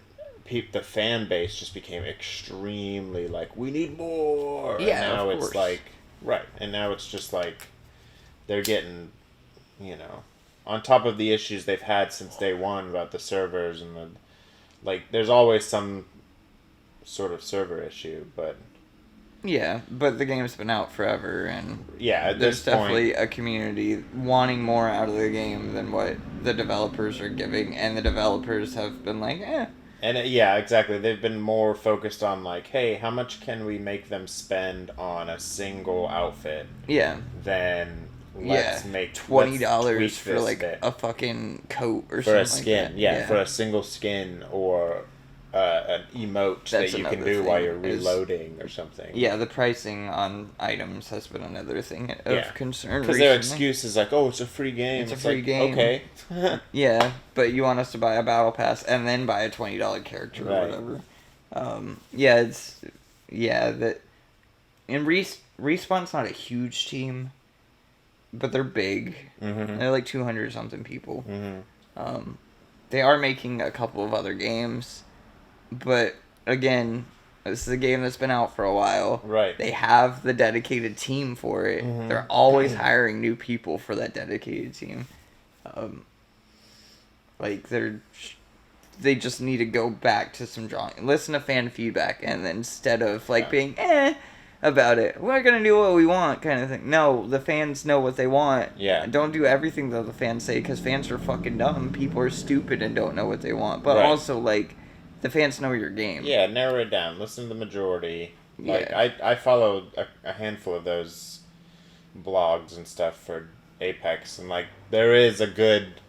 the fan base just became extremely like, we need more. Yeah, and now of it's course. like, right, and now it's just like, they're getting, on top of the issues they've had since day one about the servers and there's always some sort of server issue, but... Yeah, but the game's been out forever, and there's definitely a community wanting more out of the game than what the developers are giving, and the developers have been like, eh. And exactly. They've been more focused on like, hey, how much can we make them spend on a single outfit? Yeah. Then let's make $20 for like a fucking coat or something. For a skin, like that. for a single skin or an emote that you can do while you're reloading or something. Yeah, the pricing on items has been another thing of concern. Because their excuse is like, oh, it's a free game. It's a free game. Okay. Yeah, but you want us to buy a battle pass and then buy a $20 character or whatever. And Respawn's not a huge team, but they're big. Mm-hmm. They're like 200 something people. Mm-hmm. They are making a couple of other games. But, again, this is a game that's been out for a while. Right. They have the dedicated team for it. Mm-hmm. They're always hiring new people for that dedicated team. They just need to go back to some drawing. Listen to fan feedback, and then instead of, being, about it, we're going to do what we want kind of thing. No, the fans know what they want. Yeah. Don't do everything that the fans say, because fans are fucking dumb. People are stupid and don't know what they want. But also, the fans know your game. Yeah, narrow it down. Listen to the majority. I follow a handful of those blogs and stuff for Apex, and there is a good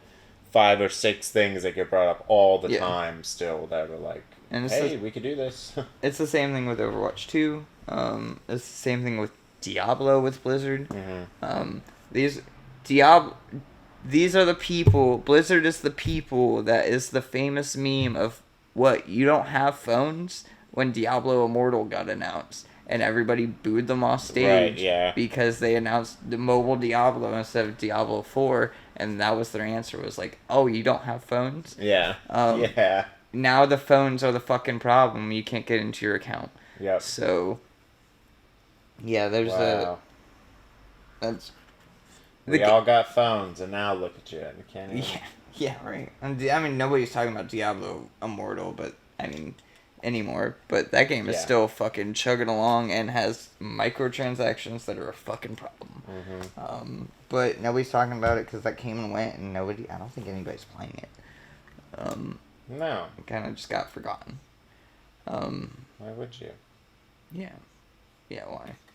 5 or 6 things that get brought up all the time still that are hey, we could do this. It's the same thing with Overwatch 2. It's the same thing with Diablo with Blizzard. Mm-hmm. These are the people. Blizzard is the people that is the famous meme of what, you don't have phones? When Diablo Immortal got announced and everybody booed them off stage because they announced the mobile Diablo instead of Diablo 4, and that was their answer, was oh, you don't have phones? Yeah. Now the phones are the fucking problem. You can't get into your account. Yep. So, yeah, there's we all got phones, and now look at you. You can't even... Yeah, right. I mean, nobody's talking about Diablo Immortal, but, anymore. But that game is still fucking chugging along and has microtransactions that are a fucking problem. Mm-hmm. But nobody's talking about it because that came and went, and I don't think anybody's playing it. No. It kind of just got forgotten. Why would you? Yeah. Yeah,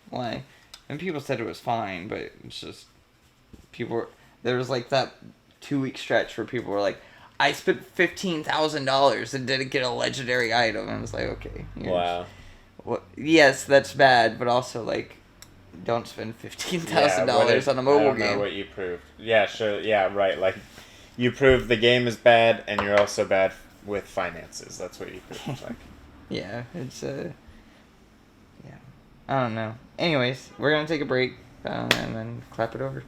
why? And people said it was fine, but it's just... There was that 2-week stretch where people were like, I spent $15,000 and didn't get a legendary item. And I was like, okay. Wow. Well, yes, that's bad, but also, don't spend $15,000 on a mobile game. I don't know what you proved. Yeah, sure. Yeah, right. You proved the game is bad, and you're also bad with finances. That's what you proved. Yeah, it's, yeah. I don't know. Anyways, we're going to take a break, and then clap it over.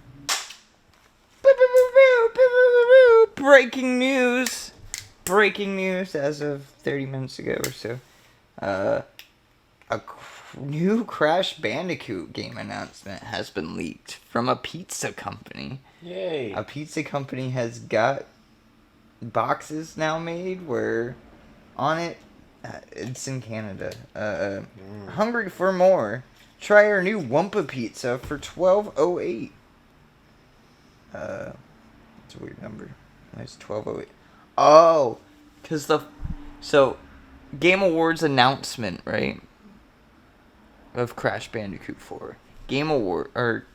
Breaking news as of 30 minutes ago or so. A new Crash Bandicoot game announcement has been leaked from a pizza company. Yay. A pizza company has got boxes now made where on it, it's in Canada. Hungry for more? Try our new Wumpa pizza for $12.08. It's a weird number. It's 12:08. Oh, because Game Awards announcement, right? Of Crash Bandicoot 4.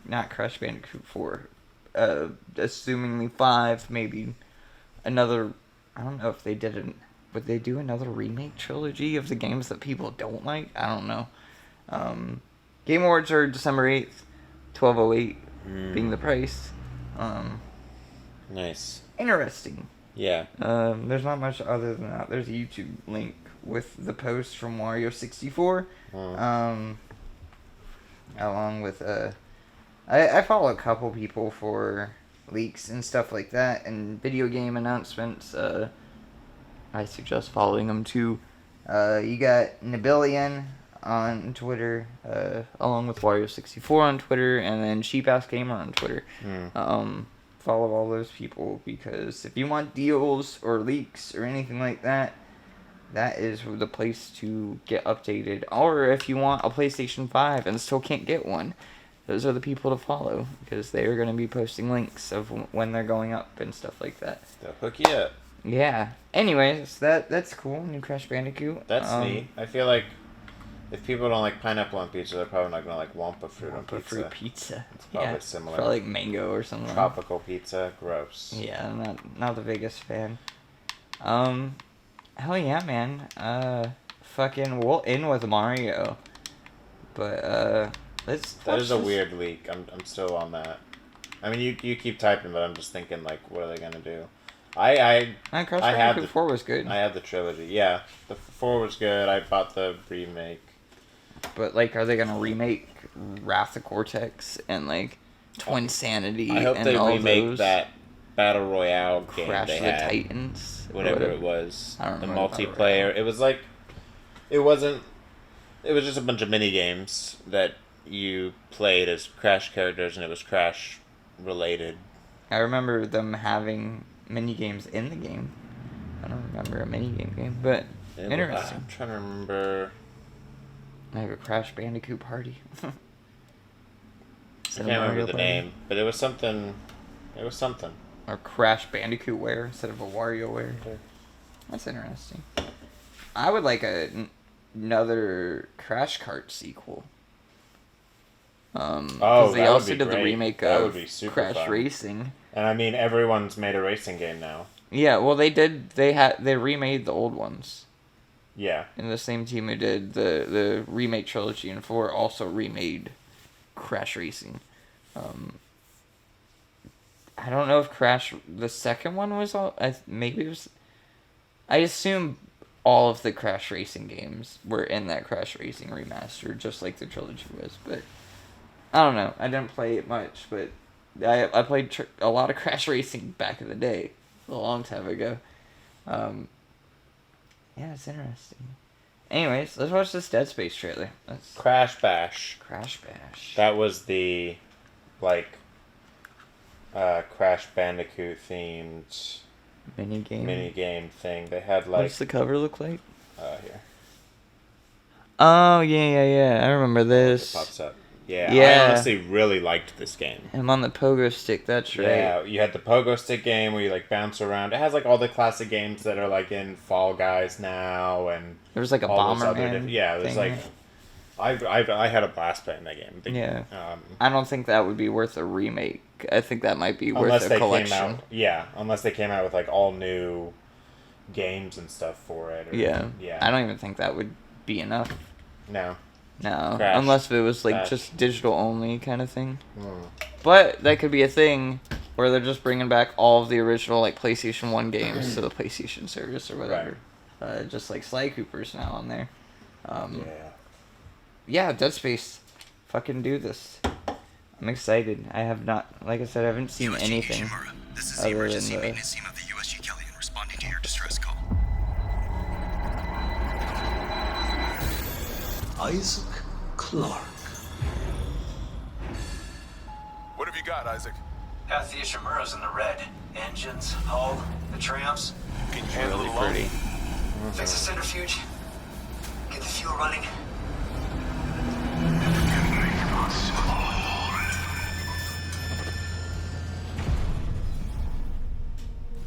Not Crash Bandicoot 4. Assumingly 5, maybe another. I don't know if they would they do another remake trilogy of the games that people don't like? I don't know. Game Awards are December 8th, 12:08 being the price. Nice. Interesting. Yeah. There's not much other than that. There's a YouTube link with the post from Wario64. Along with I follow a couple people for leaks and stuff like that and video game announcements. I suggest following them too. You got Nabillion on Twitter, along with Wario64 on Twitter, and then Cheap Ass Gamer on Twitter. Follow all those people, because if you want deals or leaks or anything like that, that is the place to get updated. Or if you want a PlayStation 5 and still can't get one, those are the people to follow, because they are going to be posting links of when they're going up and stuff like that. They'll hook you up. Yeah. Anyways, that's cool. New Crash Bandicoot. That's neat. I feel like if people don't like pineapple on pizza, they're probably not going to like Wampa fruit on pizza. Fruit pizza. It's probably similar. Probably like mango or something. Tropical pizza. Gross. Yeah, not the biggest fan. Hell yeah, man. Fucking, we'll end with Mario. But, that is a weird leak. I'm still on that. I mean, you keep typing, but I'm just thinking, like, what are they going to do? Crash Bandicoot 4 was good. I had the trilogy. Yeah, the 4 was good. I bought the remake. But, like, are they going to remake Wrath of Cortex and, like, Twin Sanity and all those? I hope they remake that Battle Royale game Crash they the had. Titans? Whatever it was. I don't the remember multiplayer. It was like... It was just a bunch of mini-games that you played as Crash characters, and it was Crash related. I remember them having mini-games in the game. I don't remember a mini-game game, but interesting. I'm trying to remember... I have a Crash Bandicoot party. I can't remember the name, but it was something... Or Crash Bandicoot wear instead of a WarioWare. That's interesting. I would like another Crash Kart sequel. Because they also did the remake of Crash Racing. And I mean, everyone's made a racing game now. Yeah, well, they did. They remade the old ones. Yeah. And the same team who did the remake trilogy and 4 also remade Crash Racing. I don't know if Crash, the second one was all... maybe it was... I assume all of the Crash Racing games were in that Crash Racing remaster, just like the trilogy was, but... I don't know. I didn't play it much, but I played a lot of Crash Racing back in the day, a long time ago. Yeah, it's interesting. Anyways, let's watch this Dead Space trailer. Crash Bash. Crash Bash. That was the, like, Crash Bandicoot themed minigame thing. They had, like... What does the cover look like? Here. Oh, yeah. I remember this. It pops up. Yeah, I honestly really liked this game. I'm on the pogo stick, that's right. Yeah, you had the pogo stick game where you, like, bounce around. It has, like, all the classic games that are, like, in Fall Guys now, and... There was, like, a Bomberman yeah, there's, like... I had a blast playing that game. I don't think that would be worth a remake. I think that might be worth a collection. Unless they came out with, like, all new games and stuff for it. Yeah. I don't even think that would be enough. No. Crash, unless it was like just digital only kind of thing. But that could be a thing where they're just bringing back all of the original like PlayStation 1 games to the PlayStation service or whatever. Right. Just like Sly Cooper's now on there. Yeah, Dead Space. Fucking do this. I'm excited. I have not, like I said, I haven't seen anything This is the emergency maintenance team of the USG Kellyan responding to your distress call. Isaac Clarke. What have you got, Isaac? Got the Ishimura's in the red. Engines, hull, the trams. Can you handle it alone? Pretty. Fix the centrifuge. Get the fuel running.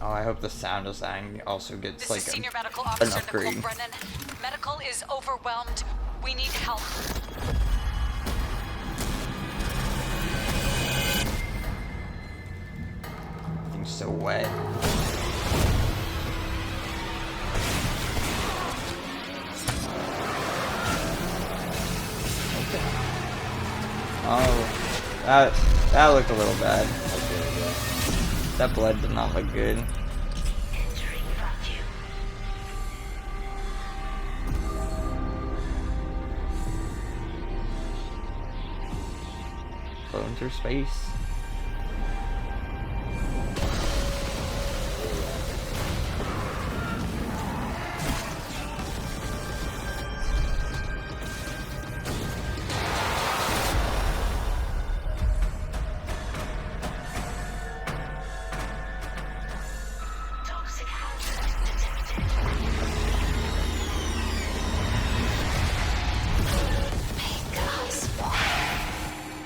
Oh, I hope the sound design also gets This like is Senior an Medical Officer upgrade. Nicole Brennan. Medical is overwhelmed. We need help. Everything's so wet. Okay. Oh, that looked a little bad. That blood did not look good. Going through space.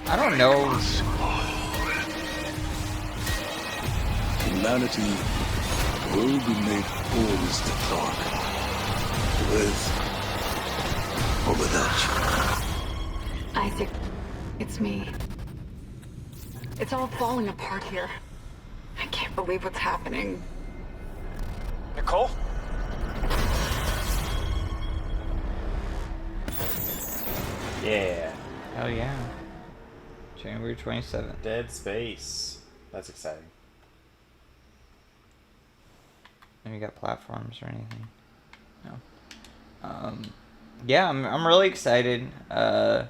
I don't know. Humanity will be made poised to talk. With or without you. Isaac, it's me. It's all falling apart here. I can't believe what's happening. Nicole? Yeah. Hell yeah. January 27th. Dead Space. That's exciting. Have you got platforms or anything? No. Yeah, I'm really excited. The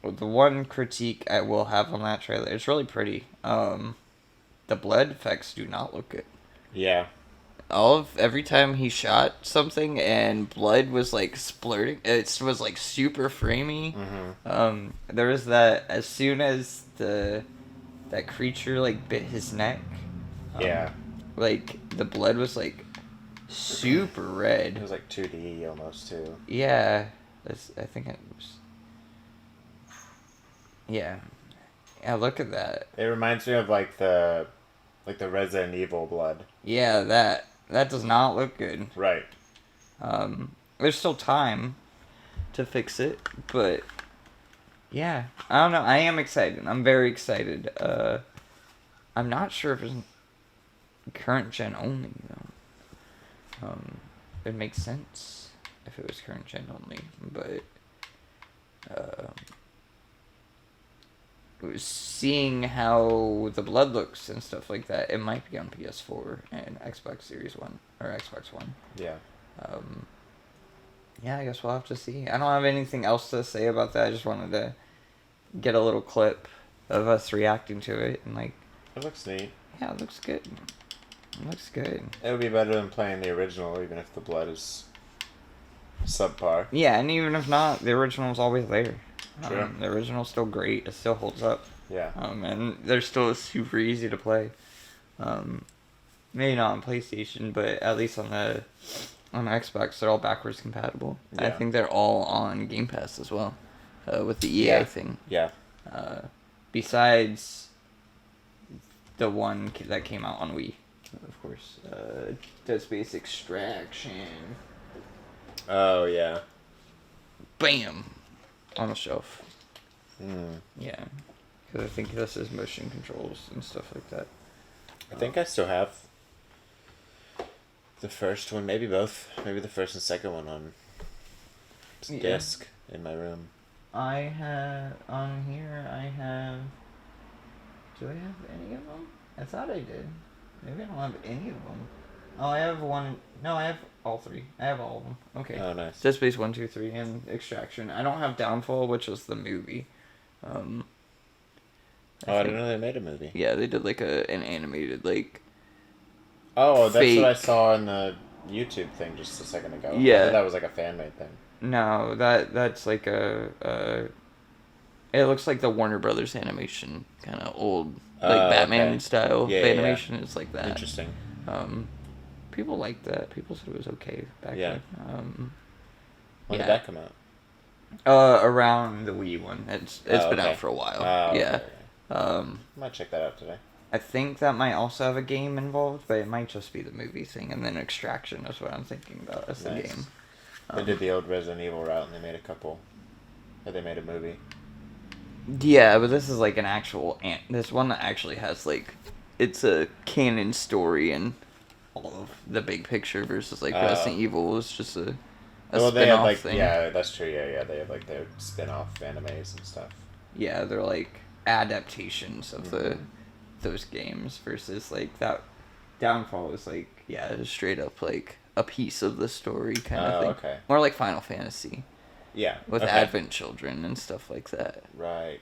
one critique I will have on that trailer, it's really pretty. The blood effects do not look good. Yeah. Every time he shot something and blood was like splurting, it was like super framey. Mm-hmm. There was that as soon as that creature like bit his neck. Yeah. Like the blood was like super red. It was like 2D almost too. Yeah, I think it was. Yeah, yeah. Look at that. It reminds me of like the Resident Evil blood. Yeah, that does not look good. Right. There's still time to fix it, but yeah, I don't know. I am excited. I'm very excited. I'm not sure if it's current gen only though. It makes sense if it was current gen only, but seeing how the blood looks and stuff like that, it might be on PS4 and Xbox Series One or Xbox One. Yeah. Yeah, I guess we'll have to see. I don't have anything else to say about that. I just wanted to get a little clip of us reacting to it and like. It looks neat. Yeah, it looks good. It looks good. It would be better than playing the original, even if the blood is subpar. Yeah, and even if not, the original's always there. Sure. The original's still great. It still holds up. Yeah. And they're still super easy to play. Maybe not on PlayStation, but at least on Xbox, they're all backwards compatible. Yeah. I think they're all on Game Pass as well, with the EA thing. Yeah. Besides the one that came out on Wii, of course. Dead Space Extraction. Oh, yeah. Bam! On the shelf. Hmm. Yeah. Because I think this is motion controls and stuff like that. I think I still have the first one, maybe both. Maybe the first and second one on disc in my room. I have, on here, do I have any of them? I thought I did. Maybe I don't have any of them. Oh, I have one. No, I have all three. I have all of them. Okay. Oh, nice. Dead Space 1, 2, 3, and Extraction. I don't have Downfall, which was the movie. I didn't know they made a movie. Yeah, they did like an animated Oh, that's fake. what I saw in the YouTube thing just a second ago. Yeah. I thought that was like a fan-made thing. No, that's like it looks like the Warner Brothers animation, kind of old, like Batman okay. style Yeah, animation. It's like that. Interesting. People liked that. People said it was okay back then. When did that come out? Around the Wii one. It's been out for a while. Yeah. Okay. I might check that out today. I think that might also have a game involved, but it might just be the movie thing, and then Extraction is what I'm thinking about as the Nice. game. They did the old Resident Evil route, and they made a couple. Or they made a movie. Yeah, but this is like an actual. This one that actually has like, it's a canon story and all of the big picture versus like Resident Evil was just a well, they spin-off have like thing. yeah, that's true. Yeah, they have like their spin-off animes and stuff. Yeah, they're like adaptations of those games versus like that. Downfall is like it's straight up like a piece of the story kind of thing. Okay. More like Final Fantasy. Yeah. with okay. Advent Children and stuff like that. Right.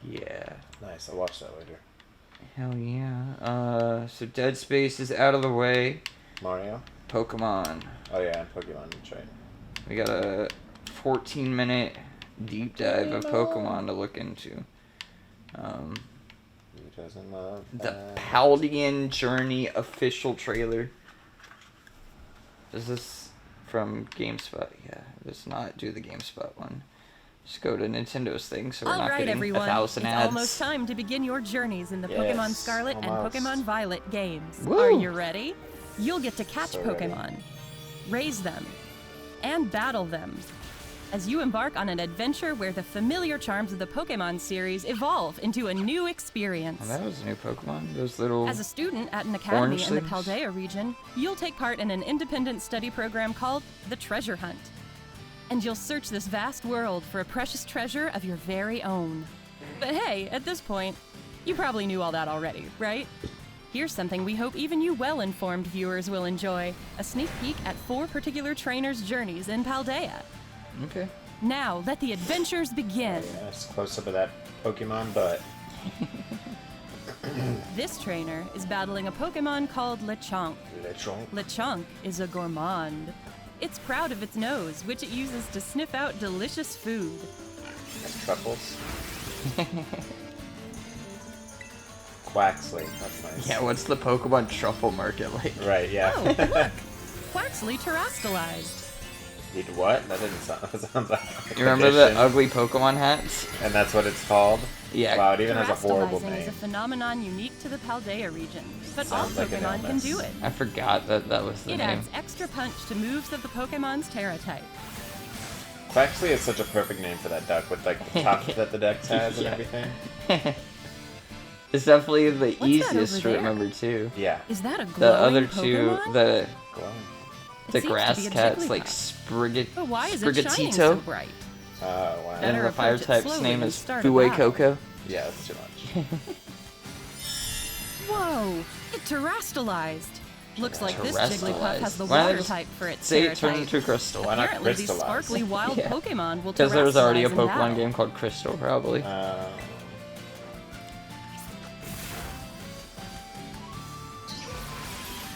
Yeah. Nice. I'll watch that later. Hell yeah. So Dead Space is out of the way. Mario? Pokemon. Oh yeah, and Pokemon, that's right. We got a 14-minute deep dive of Pokemon to look into. Who doesn't love The that? Paldean Journey official trailer. Is this from GameSpot? Yeah, let's not do the GameSpot one. Just go to Nintendo's thing, so we're not Alright, getting everyone. 1,000 It's ads. almost time to begin your journeys in the Yes, Pokemon Scarlet almost. and Pokemon Violet games. Woo. Are you ready? You'll get to catch So ready. Pokemon, raise them, and battle them as you embark on an adventure where the familiar charms of the Pokemon series evolve into a new experience. Oh, that was a new Pokemon. Those little... As a student at an academy Orange in the things? Paldea region, you'll take part in an independent study program called the Treasure Hunt. And you'll search this vast world for a precious treasure of your very own. But hey, at this point, you probably knew all that already, right? Here's something we hope even you well-informed viewers will enjoy. A sneak peek at 4 particular trainers' journeys in Paldea. Okay. Now, let the adventures begin. Nice close-up of that Pokemon butt. This trainer is battling a Pokemon called Lechonk. Lechonk. Lechonk is a gourmand. It's proud of its nose, which it uses to sniff out delicious food. And truffles. Quaxley. That's nice. Yeah, what's the Pokemon truffle market like? Right, yeah. Oh, look! Quaxley terastalized. He'd what? That didn't sound, that sounds like a You remember the condition. ugly Pokemon hats? And that's what it's called? Yeah. Wow, it even has a horrible Terastalizing is a name. phenomenon unique to the Paldea region, but all Sounds like an Pokemon can illness. do it. I forgot that was the It name. adds extra punch to moves of the Pokemon's Terra type. Quaxley is such a perfect name for that duck with like the top that the deck has and Yeah. everything. It's definitely the that easiest over to there? remember too. Yeah. Is that a glowing The other two, Pokemon? the Glowing. It the seems to grass be a cats, Jigglypuff. like But why is it shining so Sprigatito, bright? Wow. and Better the fire approach it type's slowly name and is start a Fue battle. Coco. Yeah, that's too much. Whoa! It terastalized. Looks like this Jigglypuff has the Why don't they water just type for its Say Terra it turned type. into Crystal. Why not Apparently, these crystallize? sparkly wild Yeah. Pokemon will Because there was already a terastalize in Pokemon battle. game called Crystal, probably.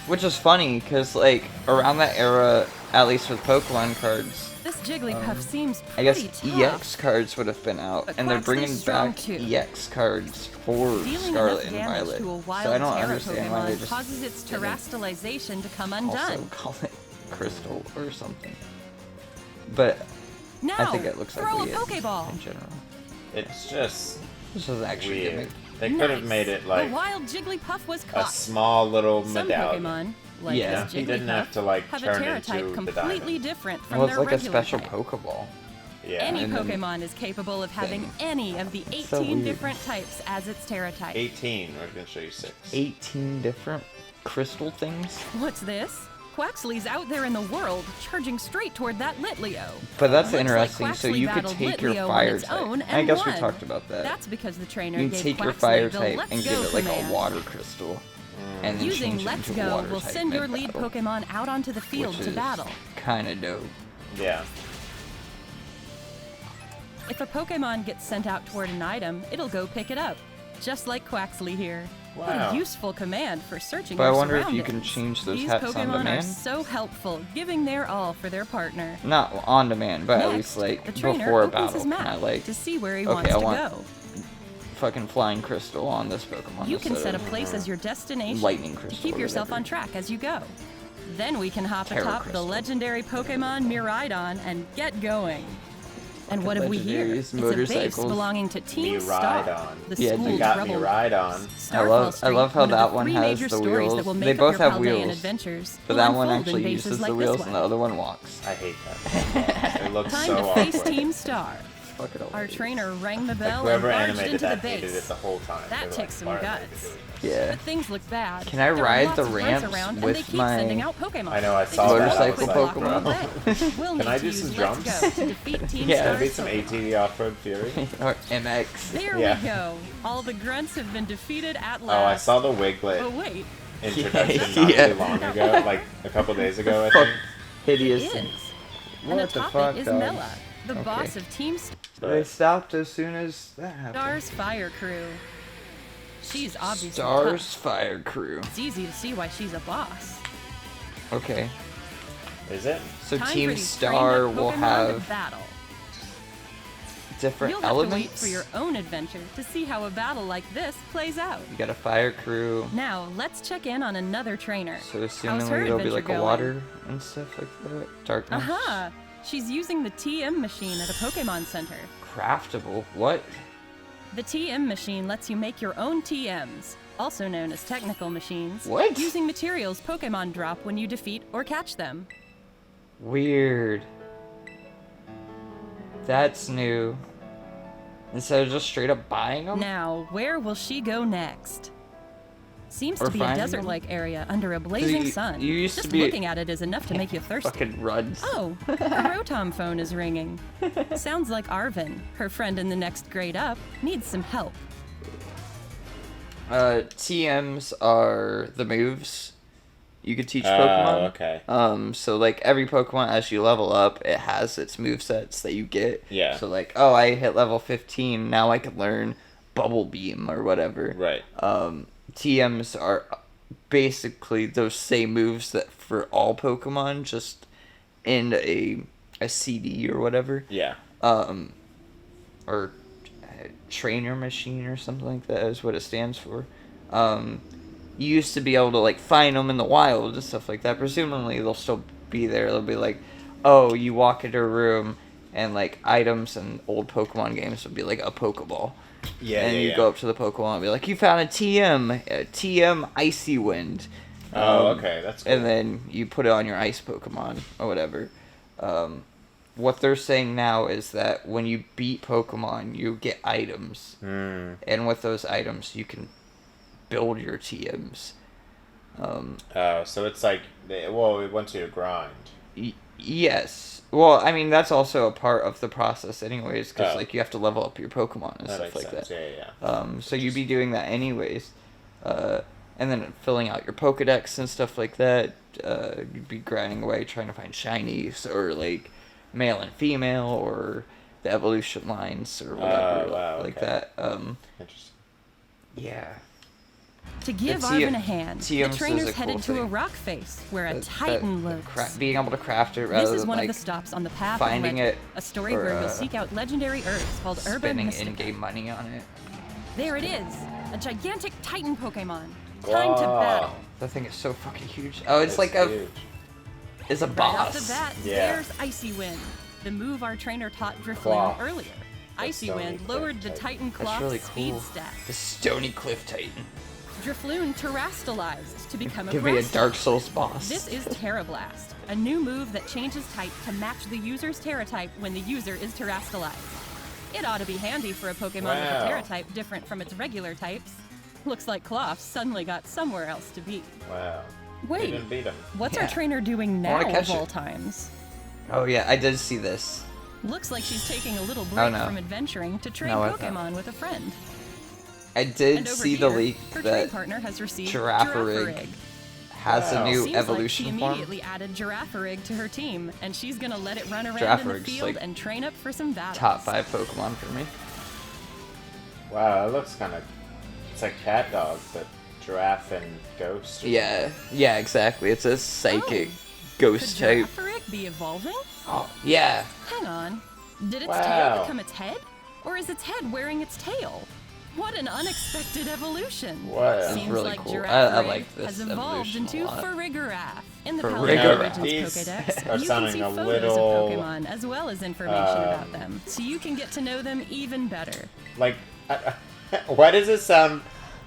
Which is funny, because, like, around that era, at least with Pokemon cards, This Jigglypuff seems I pretty guess tough. EX cards would have been out, But and they're Quaxly's bringing strong back too. EX cards for Dealing Scarlet enough and damage Violet. to a wild So I don't Terra understand why they Pokemon just causes its didn't terastalization to come also undone. call it Crystal or something. But Now, I think it looks throw like a it Pokeball. in general. It's just This is actually weird. gimmick. They could have Nice. made it like the wild Jigglypuff was a caught. small little Some medallion. Pokemon, like Yeah. this He didn't Jigglypuff, have to like have a turn Terra into type the completely diamond. different from Well, it's their like a regular special type. Pokeball. Yeah. Any And then Pokemon is capable of having thing. any of the 18 So weird. different types as its Terra type. 18. We're gonna show you 6. 18 different crystal things? What's this? Quaxly's out there in the world, charging straight toward that Litleo. But that's Looks interesting, like so Quaxly you could battled take your Litleo on fire its type. own I and guess we won. talked about that. That's because the trainer You gave take your Quaxly fire the type Let's and Go give it like command. a water crystal. And then Using change it Let's into a Go water will type send your lead mid-battle, Pokemon out onto the field which to is battle. Kinda dope. Yeah. If a Pokemon gets sent out toward an item, it'll go pick it up. Just like Quaxly here. What Wow. a useful command for searching But I your wonder if you surroundings. can change those These hats Pokemon on are demand. so helpful, giving their all for their partner. Not on demand, but at Next, least like the trainer before a opens battle. his Can map I like to see where he okay, wants I to want go. fucking flying crystal on this Pokemon. You can instead set a of place as your destination lightning to crystal. keep or yourself whatever. on track as you go. Then we can hop Terra atop the Crystal. legendary Pokemon Miraidon and get going. And what have we here? legendaries, It's a base motorcycles. belonging to Team Star, Miraidon. the Yeah, school's they Got rebel. me right on. Starfall I love how Street, that of the one three has major the stories wheels. That will make They up both your have Paldean wheels, adventures but will that one unfold in actually bases uses like the this wheels one. and the other one walks. I hate that. It looks Time so to awkward. face Team Star. Fuck it all. Our trainer rang the Like bell whoever and barged animated into the that hated base. it the whole time. That They were takes like, some "Why are they guts. doing this?" Yeah. But things look bad. Can I There are ride lots the of grunts ramps around, with and they keep my sending out Pokemon. I know, I They saw just that. I motorcycle was like, Pokemon? bro. We'll Can need I to do use some Let's jumps? Go to defeat Team Yeah. Can I Star's beat some Pokemon. ATV Off-Road Fury? or MX. There Yeah. we go. All the grunts have been defeated at Oh, I last. saw the Wiglet But wait, introduction not Yeah. too long ago, like a couple days ago, I think. Hideous. it and is. and What the atop fuck, it is dog? Mela, the Okay. boss of Team They stopped as soon as that happened. Star's fire crew. She's obviously Star's tough. fire crew. It's easy to see why she's a boss. Okay. Is it? So Time Team for these Star trained-up will Pokemon have to battle. different You'll have elements. to wait for your own adventure to see how a battle like this plays out. You got a fire crew. Now, let's check in on another trainer. So How's her assumingly there'll be adventure like a going? water and stuff like that. Darkness. Aha! She's using the TM machine at a Pokemon Center. Craftable. What? The TM machine lets you make your own TMs, also known as technical machines. What? Using materials Pokemon drop when you defeat or catch them. Weird. That's new. Instead of just straight up buying them? Now, where will she go next? Seems Or to be a finding desert-like area under a blazing sun. you used to Just be- looking at it is enough to make you thirsty. Fucking runs. Oh, her Rotom phone is ringing. Sounds like Arvin, her friend in the next grade up, needs some help. TMs are the moves you could teach Oh, Pokemon. okay. So like every Pokemon as you level up, it has its movesets that you get. Yeah. So like, oh, I hit level 15, now I can learn Bubble Beam or whatever. Right. TMs are basically those same moves that for all Pokemon, just in a CD or whatever. Yeah. Or trainer machine or something like that is what it stands for. You used to be able to like find them in the wild and stuff like that. Presumably they'll still be there. They'll be like, oh, you walk into a room and like items and old Pokemon games would be like a Pokeball. Yeah. And yeah, you yeah. go up to the Pokemon and be like, you found a TM Icy Wind. Oh, okay, that's cool. And then you put it on your ice Pokemon or whatever. What they're saying now is that when you beat Pokemon, you get items. And with those items, you can build your TMs. So it's like, it wants you to grind. Yes. Well, I mean, that's also a part of the process anyways, because Oh. like you have to level up your Pokemon and That stuff makes like sense. that. Yeah. So you'd be doing that anyways. And then filling out your Pokedex and stuff like that. You'd be grinding away trying to find shinies or like male and female or the evolution lines or whatever wow, like okay. that. Interesting. Yeah. To give The Arvin a hand, the TMs is trainer's a cool headed to a thing. rock face where a That- titan that- lurks. being able to craft it This rather is than one like of the stops on the path finding of Legend, it a story or, where you'll seek out legendary herbs called Urban spending Mystica. in-game money on it. There it is, a gigantic titan Pokemon. Time to Wow. battle. That thing is so fucking huge. Oh, it's That's like huge. it's a Right boss. off the bat, Yeah. there's Icy Wind, the move our trainer taught Drifloon Claw. earlier. Icy Stony Wind Cliff lowered the Titan. Titan That's Claw's really speed cool. stat. The Stony Cliff Titan. Drifloon terastallized to become a Give me a grass Dark type. Souls boss. This is Terrablast, a new move that changes type to match the user's Terra type when the user is terastallized. It ought to be handy for a Pokemon with Wow. a Terra type different from its regular types. Looks like Cloth suddenly got somewhere else to be. Wow. Wait, You didn't beat him. what's Yeah. our trainer doing I now wanna of catch all it. times? Oh yeah, I did see this. Looks like she's taking a little break no. from adventuring to trade No, I thought- Pokemon with a friend. I did And over see here, the leak her trade that partner has received Girafarig has Wow. a new Seems evolution like she form. immediately added Girafarig to her team, and she's gonna let it run around in the Girafarig's field like and train up for some battles. Top 5 Pokemon for me. Wow, that looks kind of... It's like cat dog, but giraffe and ghost. Yeah, exactly. It's a psychic Could ghost type. Girafarig be evolving? Oh, yeah. Hang on. Did its Wow. tail become its head? Or is its head wearing its tail? What an unexpected evolution. Wow. That's Seems really like cool. Girafarig I like this has evolved evolution a into lot. Farigiraf. In the Farigiraf. Palo Legends These Pokedex, are you can sounding see a photos little, of Pokemon as well as information about them, so you can get to know them even better. Like, why does it sound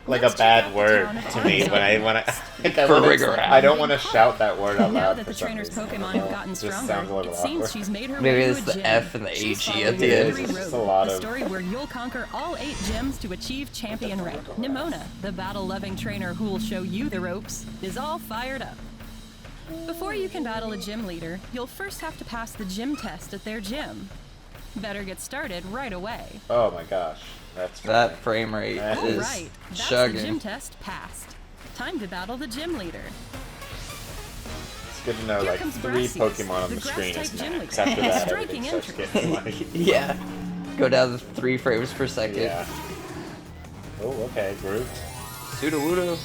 like Let's a check bad out the word town of to me Armstrong. when I Farigiraf. I don't want to shout that word out Now loud that for the some trainer's reason. Pokemon have gotten It just sounds a stronger, little it seems awkward. she's made her Maybe way it's to a the gym. F and the She's AG at following the end. Victory It's Road, just a lot a of- story where you'll conquer all 8 gyms to achieve champion rank. Nimona, the battle-loving trainer who'll show you the ropes, is all fired up. Before you can battle a gym leader, you'll first have to pass the gym test at their gym. Better get started right away. Oh my gosh, that's That funny. frame rate That is Alright, that's the gym chugging. test passed. Time to battle the gym leader. good to know, Here like, comes 3 Brassius, Pokemon on the the screen grass-type is gym max. leader. After that, Striking everything starts getting, like... Yeah. Go down to 3 frames per second. Yeah. Oh, okay, Groot. Sudowoodo.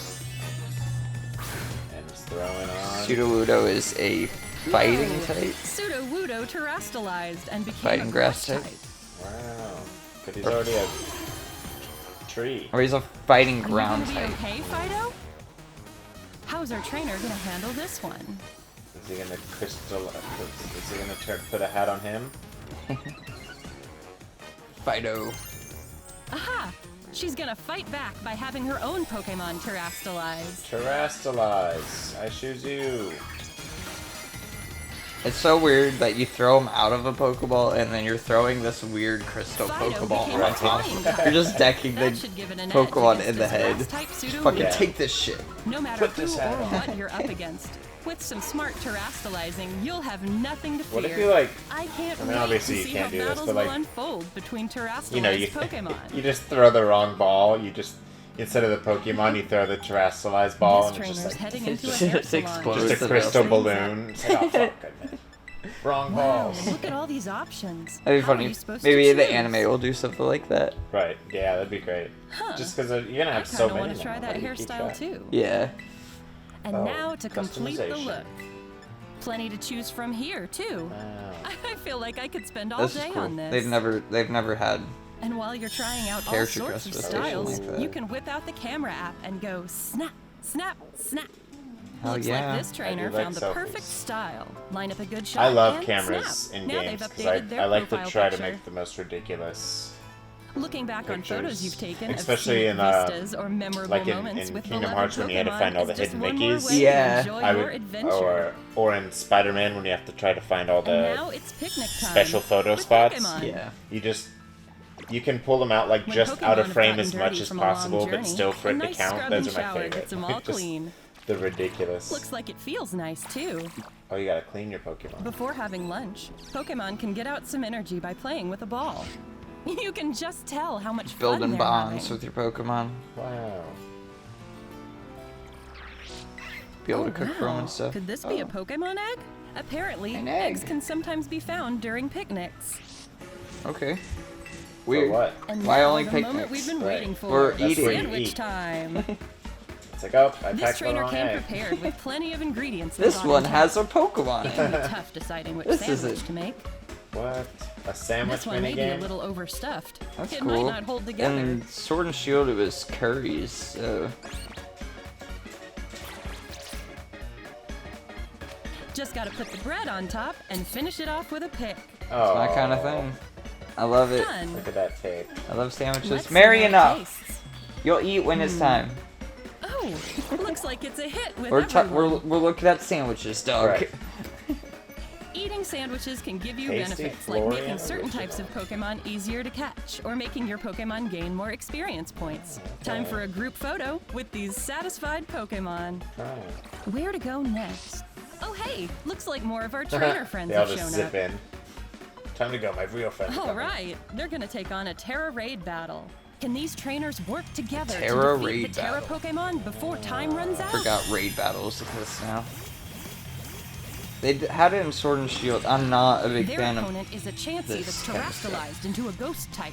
And just throwing on. Sudowoodo is a fighting type. Sudowoodo terastallized and became Fighting a grass grass type. Wow. But he's already a tree. Or he's a fighting Are you ground gonna be type. okay, Fido? How's our trainer gonna handle this one? Is he gonna is he gonna put a hat on him? Fido. Aha! She's gonna fight back by having her own Pokemon terastallized. Terastallize. I choose you. It's so weird that you throw him out of a Pokeball and then you're throwing this weird crystal Fido Pokeball became on a top. flying type. You're just decking the That should give it an edge Pokemon against in the his head. grass-type Just Sudowoodo. fucking Yeah. take this shit. No matter Put who this or hat on. what you're up against, with some smart terastallizing, you'll have nothing to fear. What if you, like... I can't I mean, wait obviously to you see can't how do this, battles but, will like, unfold between terastallized You know, you Pokemon. you just throw the wrong ball. You just... Instead of the Pokemon, you throw the Terastallized ball, This and it's trainer's just like... heading into a Just hair salon. explodes. Just a the crystal building. balloon. It's like, oh, fuck, I meant. Wrong Wow, balls. look at all these options. That'd be How are funny. you supposed Maybe to the choose? anime will do something like that. Right, yeah, that'd be great. Huh. Just because you're gonna I have so kinda many. want to try now. that How do you keep hairstyle track? too. Yeah. And Oh, now to complete the customization. look. Plenty to choose from here too. Wow. I feel like I could spend all This is day cool. on this. They've never had. And while you're trying out all Character sorts of customization styles, like that. you can whip out the camera app and go snap, snap, snap. Hell Looks yeah. like this trainer like found the selfies. perfect style. Line up a good shot. I love and cameras snap. in Now games they've because updated their I like to profile try to picture. make the most ridiculous. Looking back on pictures. photos you've taken, Especially of in, vistas or memorable like in moments with Kingdom beloved Hearts when you had to Pokemon find all is the just hidden one more Mickeys. way to Yeah. enjoy I your would, adventure. or in Spider-Man when you have to try to find all And now the it's picnic time special photo with spots. Pokemon. Yeah. You can pull them out like When just Pokemon out of have frame gotten as much dirty as from a long possible, but journey, still for a it to nice count. scrub Those and are my shower favorite. gets them all Just clean. the ridiculous. Looks like it feels nice too. Oh, you gotta clean your Pokemon. Before having lunch, Pokemon can get out some energy by playing with a ball. You can just tell how much fun Building they're bonds having. with your Pokemon. Wow. Be able Oh, to cook for them wow. and stuff. Could this be a Oh. Pokemon egg? Apparently, An egg. eggs can sometimes be found during picnics. Okay. For Weird. what? And Why now only the picnics? moment we've been Right. waiting for. We're That's eating. where you Sandwich eat. time. It's like, oh, I This packed the trainer wrong came egg. prepared with plenty of ingredients. they This got one in has a It Pokemon. can be tough deciding which This is sandwich it. to make. What? A sandwich This one may be a minigame? little overstuffed. That's it cool. might not hold together. And Sword and Shield, it was curries. So Just gotta put the bread on top and finish it off with a pick. Oh, my kind of thing. I love it. Fun. Look at that tape. I love sandwiches. Let's see Merry how it enough. tastes. You'll eat when it's time. Oh, looks like it's a hit with We're everyone. we're looking at sandwiches, dog. Right. Eating sandwiches can give you Tasty benefits, like Florian making certain original. types of Pokemon easier to catch, or making your Pokemon gain more experience points. Time for a group photo with these satisfied Pokemon. Oh. Where to go next? Oh hey, looks like more of our trainer friends They all have just shown zip up. in. Time to go, my real friends. are All coming. right, they're gonna take on a Terra Raid battle. Can these trainers work together Terra to defeat Raid the Terra battle. Pokemon before time runs out? Forgot raid battles exist now. They had it in Sword and Shield. I'm not a big Their fan of. opponent is a Chansey this that's kind of stuff. terastallized into a ghost type.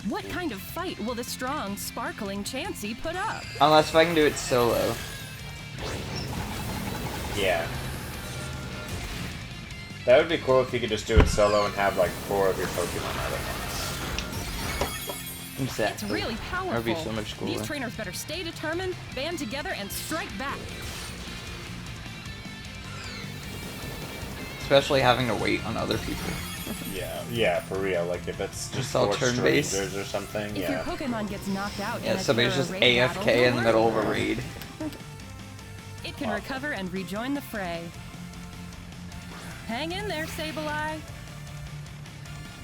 What kind of fight will the strong, sparkling Chansey put up? Unless if I can do it solo. Yeah. That would be cool if you could just do it solo and have like 4 of your Pokemon out at once. Exactly. It's really powerful. That would be so much cooler. These trainers better stay determined, band together, and strike back. Especially having to wait on other people. Yeah, for real. Like if it's just It's all 4 turn-based. strangers or something. If your Yeah. Pokemon gets knocked out Yeah, in a somebody's Terra just Raid battle, AFK in don't the middle of worry. a raid. It can recover and rejoin the fray. Hang in there, Sableye.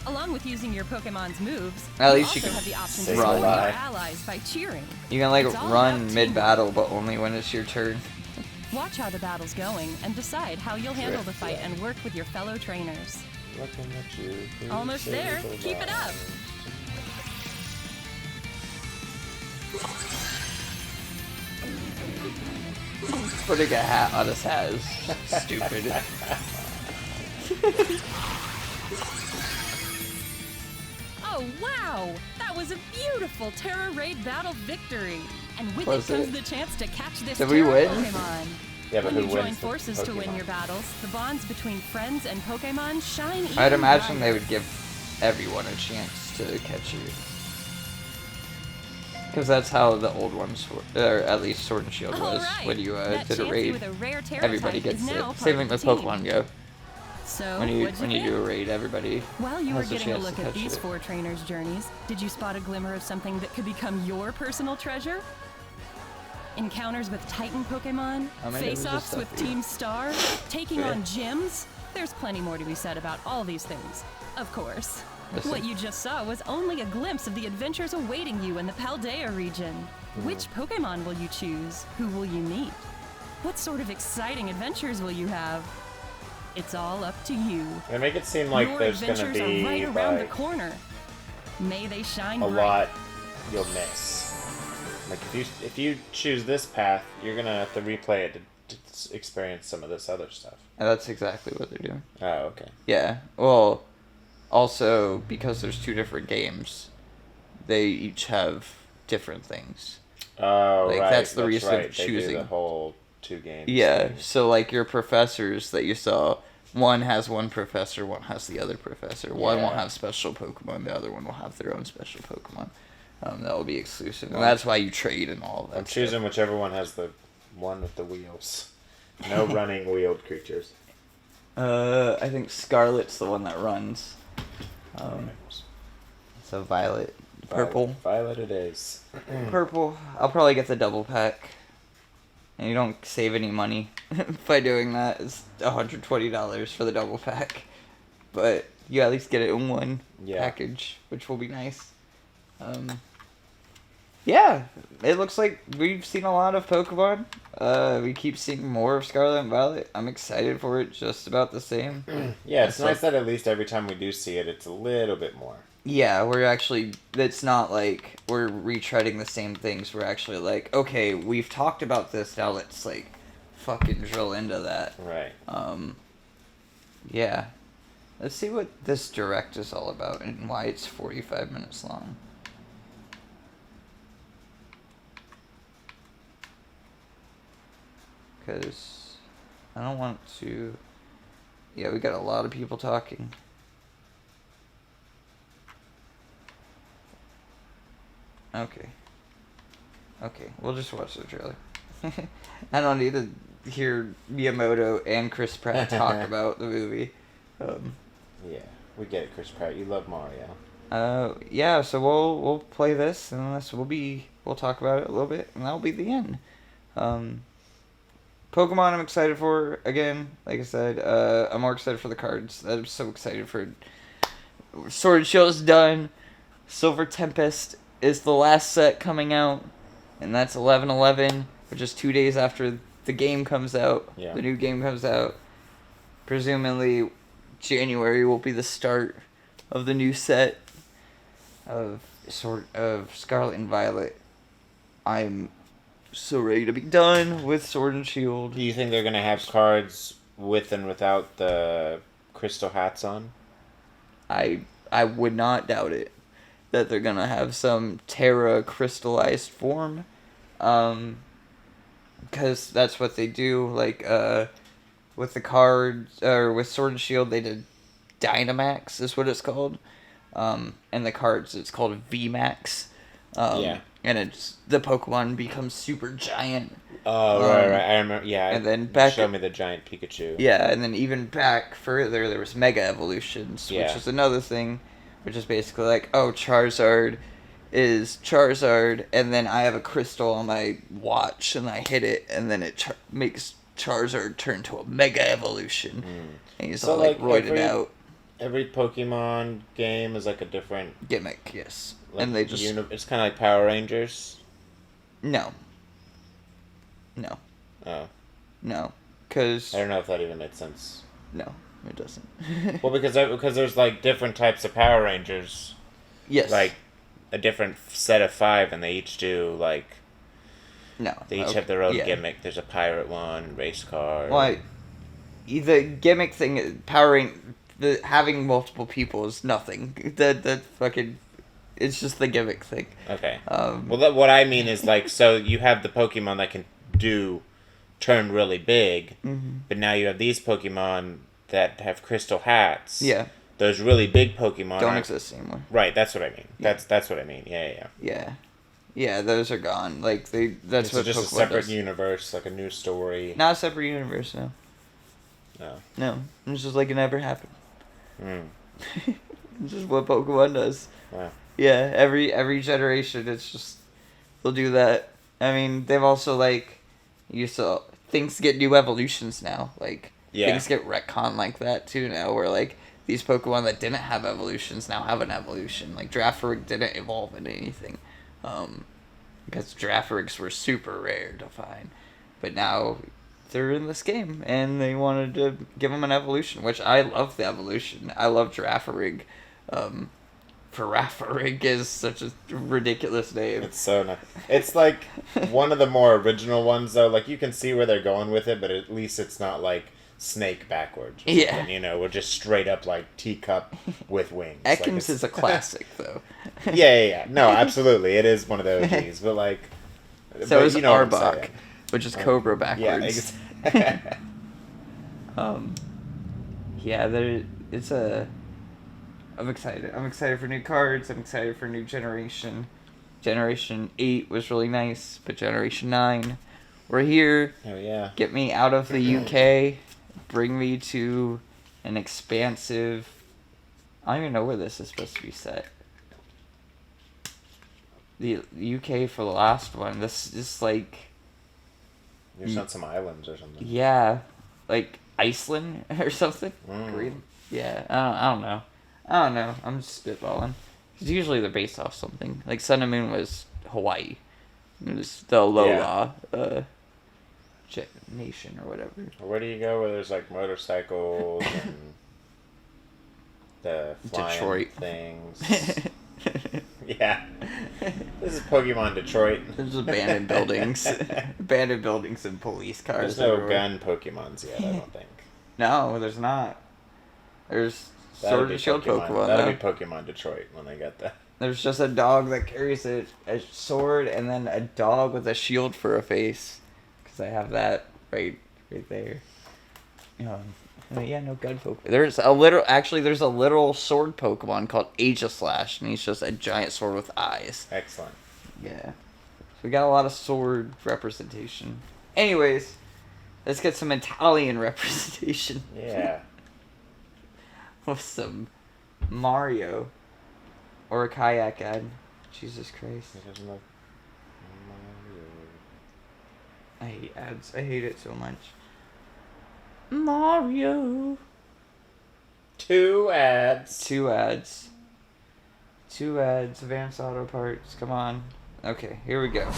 Along with using your Pokemon's moves, At you least you also can have the option Sableye. to support your allies by cheering. You can like It's all run about mid-battle, but only when it's your turn. Watch how the battle's going and decide how you'll handle the fight and work with your fellow trainers. Looking at you. Almost there. Keep it up. Putting a hat on his hat is stupid. Oh, wow! That was a beautiful Terra Raid battle victory! And with Was it comes it? the chance to catch this Did we Terra win? Pokemon. Yeah, but When who you join wins the forces to win Pokemon? your battles, the bonds between friends and Pokemon shine even I'd imagine they brighter. would give everyone a chance to catch you. Because that's how the old ones were, or at least Sword and Shield All was. right. When you That did a Chansey raid, with a rare Terra everybody type gets is it. now part Same of thing the with team. Pokemon Go. So, When what'd you think? do a raid, everybody While you were has a getting a chance look to at catch these it. 4 trainers' journeys, did you spot a glimmer of something that could become your personal treasure? Encounters with Titan Pokemon, I mean, it was just face-offs with stuff, yeah. Team Star, taking Yeah. on gyms. There's plenty more to be said about all these things, of course. Listen. What you just saw was only a glimpse of the adventures awaiting you in the Paldea region. Which Pokemon will you choose? Who will you meet? What sort of exciting adventures will you have? It's all up to you. They make it seem like Your there's gonna adventures be are right around the like corner. May they shine a bright. lot you'll miss. Like if you choose this path, you're gonna have to replay it to experience some of this other stuff. And that's exactly what they're doing. Oh, okay. Yeah. Well, also because there's 2 different games, they each have different things. Oh, Like, right. that's the reason right. of They do choosing. the whole 2 games. Yeah. thing. So like your professors that you saw, one has one professor, one has the other professor. One will Yeah. have special Pokemon, the other one will have their own special Pokemon. That will be exclusive, and that's why you trade and all that. I'm choosing stuff. whichever one has the one with the wheels. No running wheeled creatures. I think Scarlet's the one that runs. So Violet, purple, Violet it is. purple. I'll probably get the double pack, and you don't save any money by doing that. It's $120 for the double pack, but you at least get it in one package, which will be nice. Yeah, it looks like we've seen a lot of Pokemon. We keep seeing more of Scarlet and Violet. I'm excited for it, just about the same. Yeah, it's nice that at least every time we do see it, it's a little bit more. Yeah, we're actually, it's not like we're retreading the same things. We're actually like, okay, we've talked about this, now let's like fucking drill into that. Right. Yeah. Let's see what this direct is all about and why it's 45 minutes long. Because I don't want to... Yeah, we got a lot of people talking. Okay. Okay, we'll just watch the trailer. I don't need to hear Miyamoto and Chris Pratt talk about the movie. Yeah, we get it, Chris Pratt. You love Mario. Yeah, so we'll play this, and we'll talk about it a little bit, and that'll be the end. Pokemon I'm excited for, again, like I said, I'm more excited for the cards. I'm so excited for Sword and Shield is done. Silver Tempest is the last set coming out, and that's 11/11, which is 2 days after the game comes out. Yeah. The new game comes out. Presumably, January will be the start of the new set of Scarlet and Violet. I'm so ready to be done with Sword and Shield. Do you think they're gonna have cards with and without the crystal hats on? I would not doubt it that they're gonna have some Terra crystallized form, because that's what they do. Like with the cards or with Sword and Shield, they did Dynamax is what it's called, and the cards it's called VMAX. Yeah. And it's the Pokemon becomes super giant. Oh, right. I remember. Yeah. And then show me the giant Pikachu. Yeah, and then even back further, there was Mega Evolutions, Yeah. which is another thing, which is basically like, oh, Charizard is Charizard, and then I have a crystal on my watch, and I hit it, and then it makes Charizard turn to a Mega Evolution. And he's So, all like like, roided out. Every Pokemon game is like a different Gimmick, yes. like, And they just... it's kind of like Power Rangers. No. Oh. No. Because... I don't know if that even made sense. No, it doesn't. Well, because there's like different types of Power Rangers. Yes. Like a different set of 5, and they each do like No. They each okay, have their own yeah. gimmick. There's a pirate one, race car. Well, the gimmick thing, having multiple people is nothing. That fucking, it's just the gimmick thing. Okay. Um, Well, what I mean is like, so you have the Pokemon that can turn really big, but now you have these Pokemon that have crystal hats. Yeah. Those really big Pokemon don't exist anymore. Right, that's what I mean. Yeah. That's what I mean. Yeah. Yeah, those are gone. Like that's So what just Pokemon a separate does. universe, like a new story. Not a separate universe, no. No, it's just like it never happened. It's just what Pokemon does. Wow. Yeah, every generation, it's just they'll do that. I mean, they've also like things get new evolutions now. Like things get retconned like that too now, where like these Pokemon that didn't have evolutions now have an evolution. Like Girafarig didn't evolve into anything, because Girafarigs were super rare to find, but now they're in this game and they wanted to give them an evolution, which I love the evolution. I love Girafarig. Girafarig is such a ridiculous name. It's so nice. It's like one of the more original ones though. Like you can see where they're going with it, but at least it's not like Snake backwards. Or something, you know, we're just straight up like teacup with wings. Ekans is a classic though. Yeah. No, absolutely, it is one of the OGs. But like, so is Arbok, Arbok, which is Cobra backwards. Yeah. It's a. I'm excited. I'm excited for new cards. I'm excited for new generation. Generation 8 was really nice, but Generation 9, we're here. Oh yeah. Get me out of the UK. Bring me to an expansive. I don't even know where this is supposed to be set. The UK for the last one. This is like. You're on some islands or something. Yeah, like Iceland or something. Green. Yeah, I don't know. I'm just spitballing. Because usually they're based off something. Like Sun and Moon was Hawaii. It was the Alola nation or whatever. Where do you go where there's like motorcycles and the flying Detroit things? Yeah. This is Pokemon Detroit. There's abandoned buildings. Abandoned buildings and police cars. There's no everywhere. gun Pokemons yet, I don't think. No, there's not. There's Sword and Shield Pokemon. That'll be Pokemon Detroit when they get that. There's just a dog that carries a sword and then a dog with a shield for a face. Because I have that right there. Yeah, no gun Pokemon. There's a literal sword Pokemon called Aegislash, and he's just a giant sword with eyes. Excellent. Yeah. So we got a lot of sword representation. Anyways, let's get some Italian representation. Yeah. With some Mario. Or a kayak ad. Jesus Christ. I hate ads. I hate it so much. Mario. 2 ads. 2 ads. 2 ads. Advanced Auto Parts. Come on. Okay, here we go.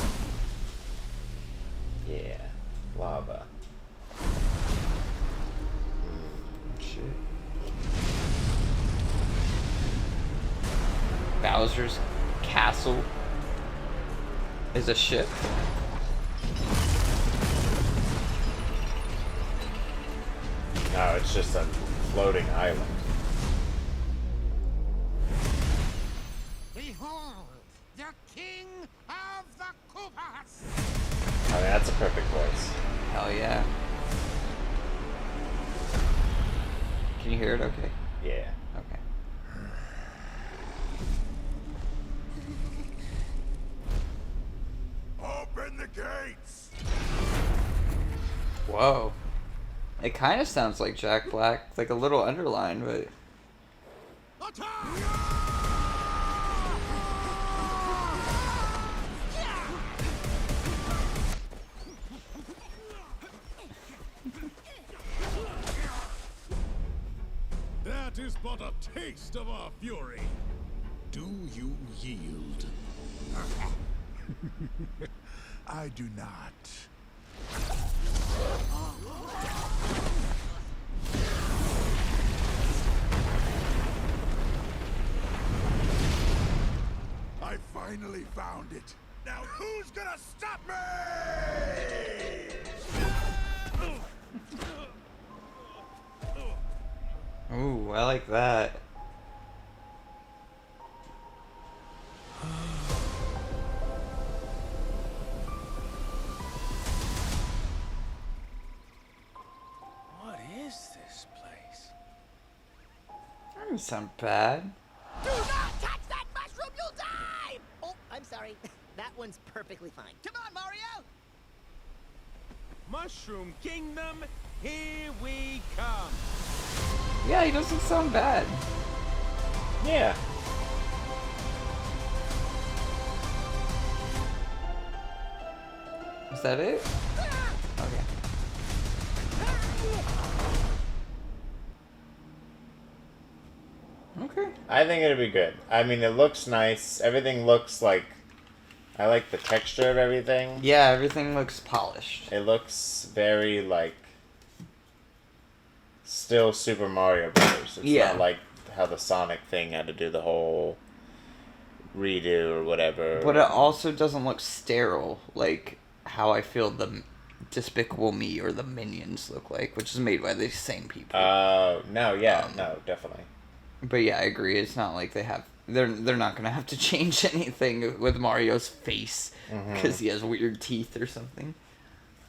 Yeah. Lava. Shit. Bowser's castle is a ship. No, it's just a floating island. Behold, the king of the Koopas! I mean, that's a perfect voice. Hell yeah. Can you hear it okay? Yeah. Okay. Open the gates! Whoa. It kind of sounds like Jack Black, like a little underline, but... That is but a taste of our fury. Do you yield? I do not. I finally found it. Now who's gonna stop me? Ooh, I like that. What is this place? That doesn't sound bad. Do not touch that mushroom, you'll die! Oh, I'm sorry. That one's perfectly fine. Come on, Mario! Mushroom Kingdom, here we come. Yeah, he doesn't sound bad. Yeah. Is that it? Okay. Okay. I think it'll be good. I mean, it looks nice. Everything looks like... I like the texture of everything. Yeah, everything looks polished. It looks very, like... Still Super Mario Brothers. It's Yeah. not like how the Sonic thing had to do the whole redo or whatever. But it also doesn't look sterile, like how I feel the Despicable Me or the Minions look like, which is made by the same people. No, yeah, no, definitely. But yeah, I agree. It's not like they're not gonna have to change anything with Mario's face because he has weird teeth or something.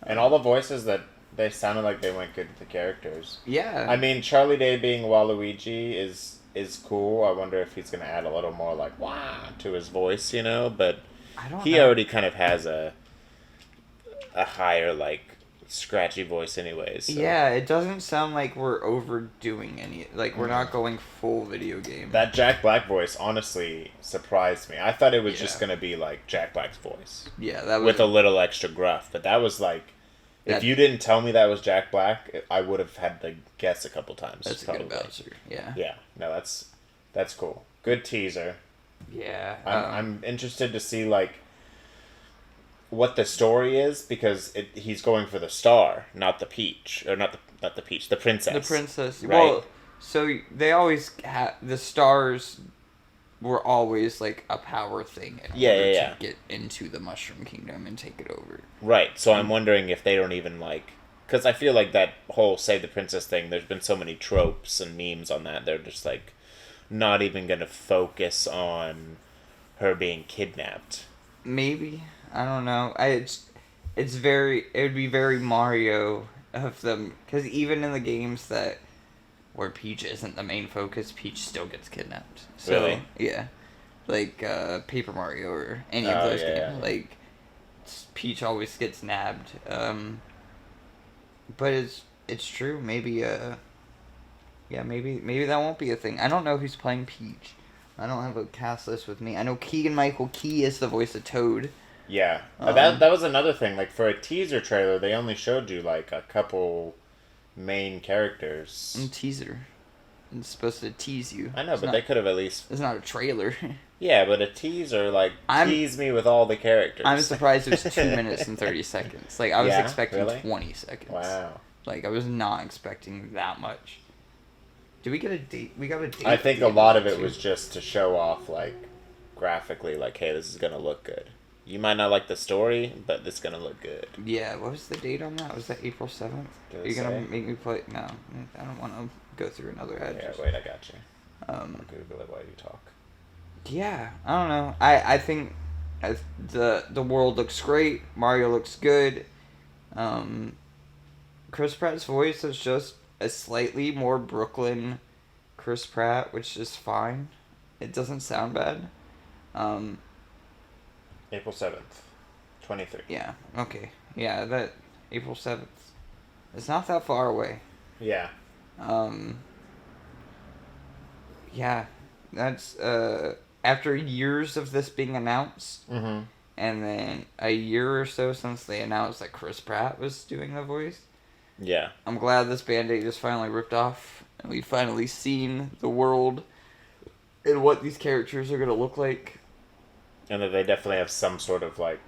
And all the voices that they sounded like they went good with the characters. Yeah. I mean, Charlie Day being Waluigi is cool. I wonder if he's gonna add a little more like wah to his voice, you know. But I don't he know. already kind of has a higher like scratchy voice, anyways. So. Yeah, it doesn't sound like we're overdoing any. Like we're not going full video game. That Jack Black voice honestly surprised me. I thought it was just gonna be like Jack Black's voice. Yeah, that was with a little extra gruff, but that was like. If you didn't tell me that was Jack Black, I would have had to guess a couple times. That's probably. a good Bowser. Yeah. Yeah. No, that's cool. Good teaser. Yeah. I'm interested to see like what the story is because he's going for the star, not the peach, or not the peach, the princess. The princess. Right? Well, so they always the stars were always like a power thing in order to get into the Mushroom Kingdom and take it over. Right. So I'm wondering if they don't even like, because I feel like that whole Save the Princess thing. There's been so many tropes and memes on that. They're just like not even gonna focus on her being kidnapped. Maybe. I don't know. It would be very Mario of them, because even in the games where Peach isn't the main focus, Peach still gets kidnapped. So, really? Yeah. Like Paper Mario or any of those games. Yeah. Like Peach always gets nabbed. But it's true. Maybe maybe that won't be a thing. I don't know who's playing Peach. I don't have a cast list with me. I know Keegan-Michael Key is the voice of Toad. Yeah. That was another thing. Like for a teaser trailer, they only showed you like a couple main characters. Teaser. It's supposed to tease you. I know, but they could have at least... It's not a trailer. Yeah, but a teaser, like, tease me with all the characters. I'm surprised it was 2 minutes and 30 seconds. Like, I was expecting 20 seconds. Wow. Like, I was not expecting that much. Did we get a date? We got a date. I think a lot of it was just to show off, like, graphically, like, hey, this is going to look good. You might not like the story, but this is going to look good. Yeah, what was the date on that? Was that April 7th? Are you going to make me play? No, I don't want to go through another ad. Yeah, wait, I got you. I'll Google it while you talk. Yeah, I don't know. I think the world looks great. Mario looks good. Chris Pratt's voice is just a slightly more Brooklyn Chris Pratt, which is fine. It doesn't sound bad. April 7th, 23. Yeah, okay. Yeah, that April 7th. It's not that far away. Yeah. Yeah, that's after years of this being announced, mm-hmm. and then a year or so since they announced that Chris Pratt was doing the voice. Yeah. I'm glad this Band-Aid is finally ripped off, and we've finally seen the world and what these characters are going to look like. And that they definitely have some sort of, like,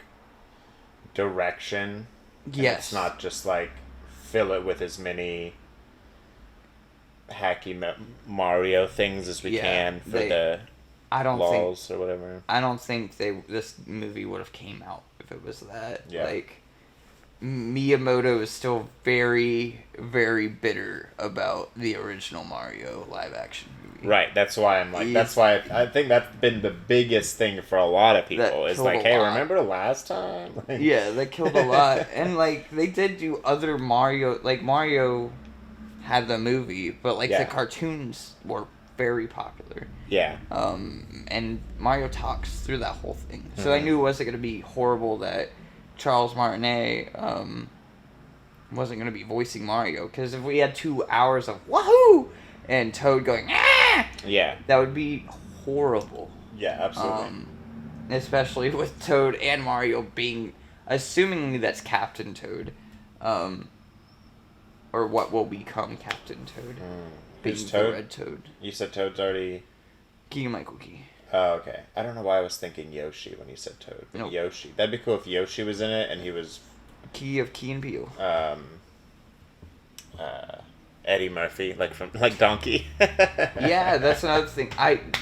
direction. Yes. It's not just, like, fill it with as many hacky Mario things as we can for I don't laws or whatever. I don't think this movie would have came out if it was that. Yeah. Like, Miyamoto is still very, very bitter about the original Mario live action movie. Right, that's why I'm like, that's why I think that's been the biggest thing for a lot of people. Is like, hey, remember last time? Like, yeah, that killed a lot. And, like, they did do other Mario, like, Mario had the movie, but, like, the cartoons were very popular. Yeah. And Mario talks through that whole thing. So I knew it wasn't going to be horrible that Charles Martinet wasn't going to be voicing Mario. Because if we had 2 hours of wahoo and Toad going, ah! Yeah. That would be horrible. Yeah, absolutely. Especially with Toad and Mario being, assumingly that's Captain Toad. Or what will become Captain Toad. Being Toad? the Red Toad. You said Toad's already... Keegan-Michael Key. Oh, okay. I don't know why I was thinking Yoshi when you said Toad. But Nope. Yoshi. That'd be cool if Yoshi was in it and he was... Key of Key and Peele. Eddie Murphy, like Donkey. Yeah, that's another thing.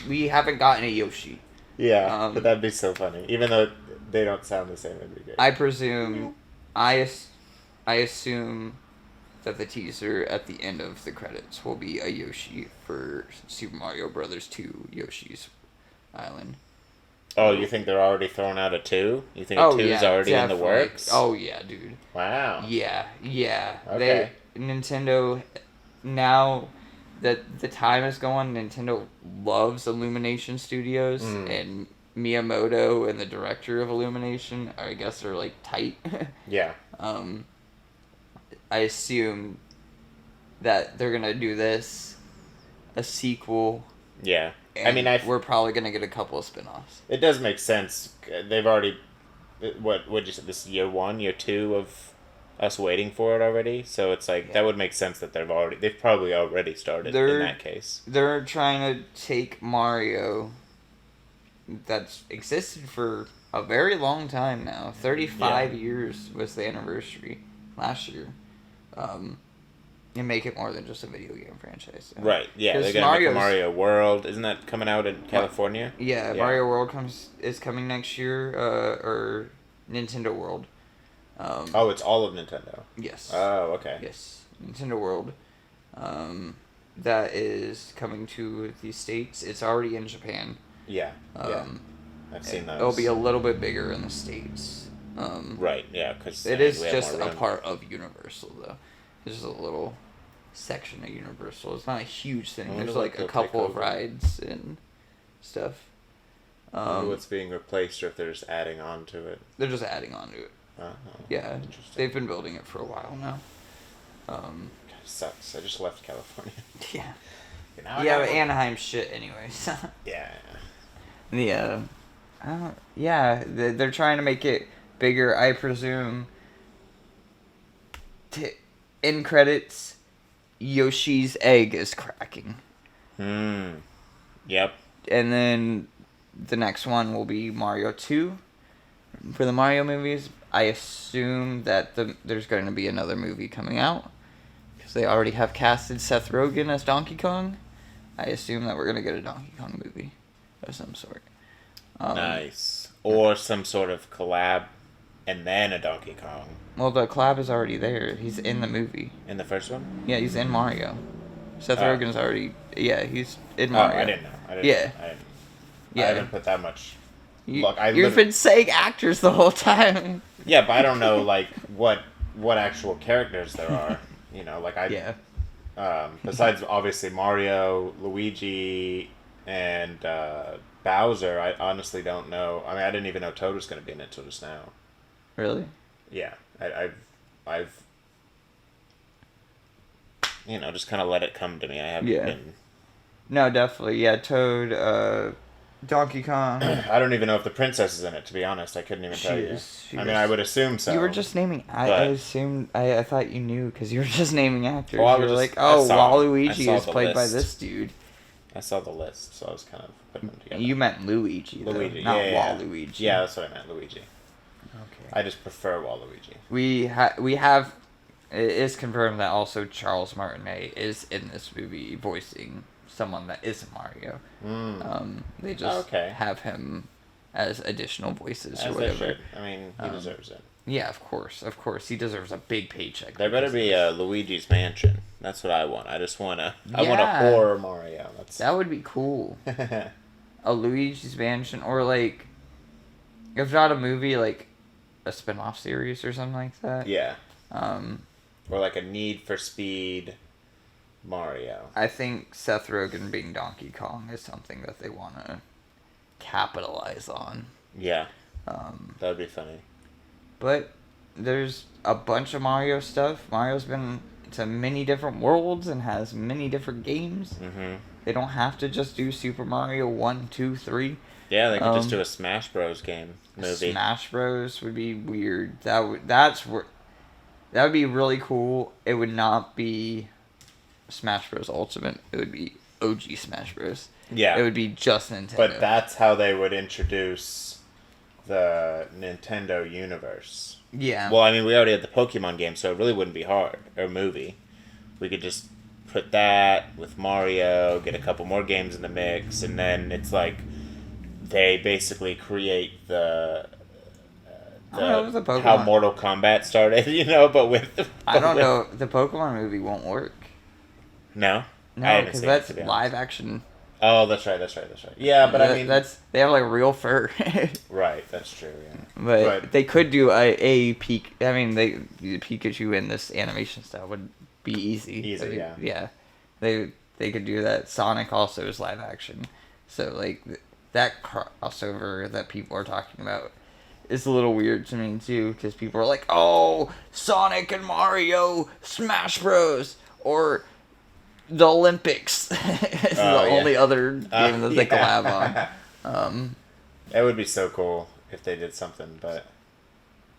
We haven't gotten a Yoshi. Yeah, but that'd be so funny. Even though they don't sound the same, it'd be great. I presume... I assume that the teaser at the end of the credits will be a Yoshi for Super Mario Brothers 2 Yoshi's Island. Oh, you think they're already throwing out a 2? You think a 2 is already in the works? Oh, yeah, dude. Wow. Yeah. Okay. Nintendo, now that the time is going, Nintendo loves Illumination Studios, and Miyamoto and the director of Illumination, I guess, are, like, tight. Yeah. I assume that they're gonna do this, a sequel. Yeah. And we're probably gonna get a couple of spin-offs. It does make sense. They've already... What'd you say? This is year 1, year 2 of us waiting for it already? So it's like, that would make sense that they've probably already started in that case. They're trying to take Mario that's existed for a very long time now. 35 years was the anniversary last year. And make it more than just a video game franchise. So. Right, yeah. They're going to make a Mario World. Isn't that coming out in California? Yeah, Mario World is coming next year, or Nintendo World. It's all of Nintendo? Yes. Oh, okay. Yes, Nintendo World. That is coming to the States. It's already in Japan. Yeah, I've seen those. It'll be a little bit bigger in the States. Right, yeah, because it is just a part of Universal, though. There's just a little section of Universal. It's not a huge thing. There's like a couple of rides and stuff. I wonder what's being replaced, or if they're just adding on to it. They're just adding on to it. Yeah, they've been building it for a while now. Sucks. I just left California. Yeah. Yeah, but Anaheim's shit anyways. Yeah. They're trying to make it bigger, I presume. In credits, Yoshi's egg is cracking. Yep. And then the next one will be Mario 2. For the Mario movies, I assume that there's going to be another movie coming out. Because they already have casted Seth Rogen as Donkey Kong. I assume that we're going to get a Donkey Kong movie of some sort. Nice. Or some sort of collab, and then a Donkey Kong. Well, the collab is already there. He's in the movie. In the first one? Yeah, he's in Mario. Seth Rogen's already... Yeah, he's in Mario. I didn't know. I haven't put that much... You've been saying actors the whole time. Yeah, but I don't know, like, what actual characters there are. You know, like, besides, obviously, Mario, Luigi, and Bowser, I honestly don't know. I mean, I didn't even know Toad was going to be in it until just now. Really? Yeah. I've just kind of let it come to me. I haven't been... No, definitely. Yeah, Toad, Donkey Kong. I don't even know if the princess is in it, to be honest. I couldn't even tell you. I mean, I would assume so. You were just naming... I assumed... I thought you knew, because you were just naming actors. Well, you were like, Waluigi is played by this dude. I saw the list, so I was kind of putting them together. You meant Luigi, though, not Waluigi. Yeah, that's what I meant, Luigi. Okay. I just prefer Waluigi. We have... It is confirmed that also Charles Martinet is in this movie voicing someone that isn't Mario. They just have him as additional voices or whatever. They should. I mean, he deserves it. Yeah, of course. He deserves a big paycheck. There better be a Luigi's Mansion. That's what I want. I just want a horror Mario. That would be cool. A Luigi's Mansion, or like, if not a movie, like a spin-off series or something like that. Yeah. Or like a Need for Speed Mario. I think Seth Rogen being Donkey Kong is something that they want to capitalize on. Yeah. That would be funny. But there's a bunch of Mario stuff. Mario's been to many different worlds and has many different games. Mm-hmm. They don't have to just do Super Mario 1, 2, 3. Yeah, they could just do a Smash Bros. Game movie. Smash Bros. Would be weird. That would be really cool. It would not be Smash Bros. Ultimate. It would be OG Smash Bros. Yeah. It would be just Nintendo. But that's how they would introduce the Nintendo universe. Yeah. Well, I mean, we already had the Pokemon game, so it really wouldn't be hard. Or movie. We could just put that with Mario, get a couple more games in the mix, and then it's like they basically create the how Mortal Kombat started, but with... I don't know. The Pokemon movie won't work. No? No, because that's live action. Oh, that's right. Yeah, but I mean... They have, like, real fur. Right, that's true, yeah. But they could do a Pikachu in this animation style would be easy. Yeah. Yeah. They could do that. Sonic also is live action. So, like, that crossover that people are talking about is a little weird to me, too, because people are like, oh, Sonic and Mario, Smash Bros., or the Olympics. It's the only other game that they collab on. It would be so cool if they did something, but...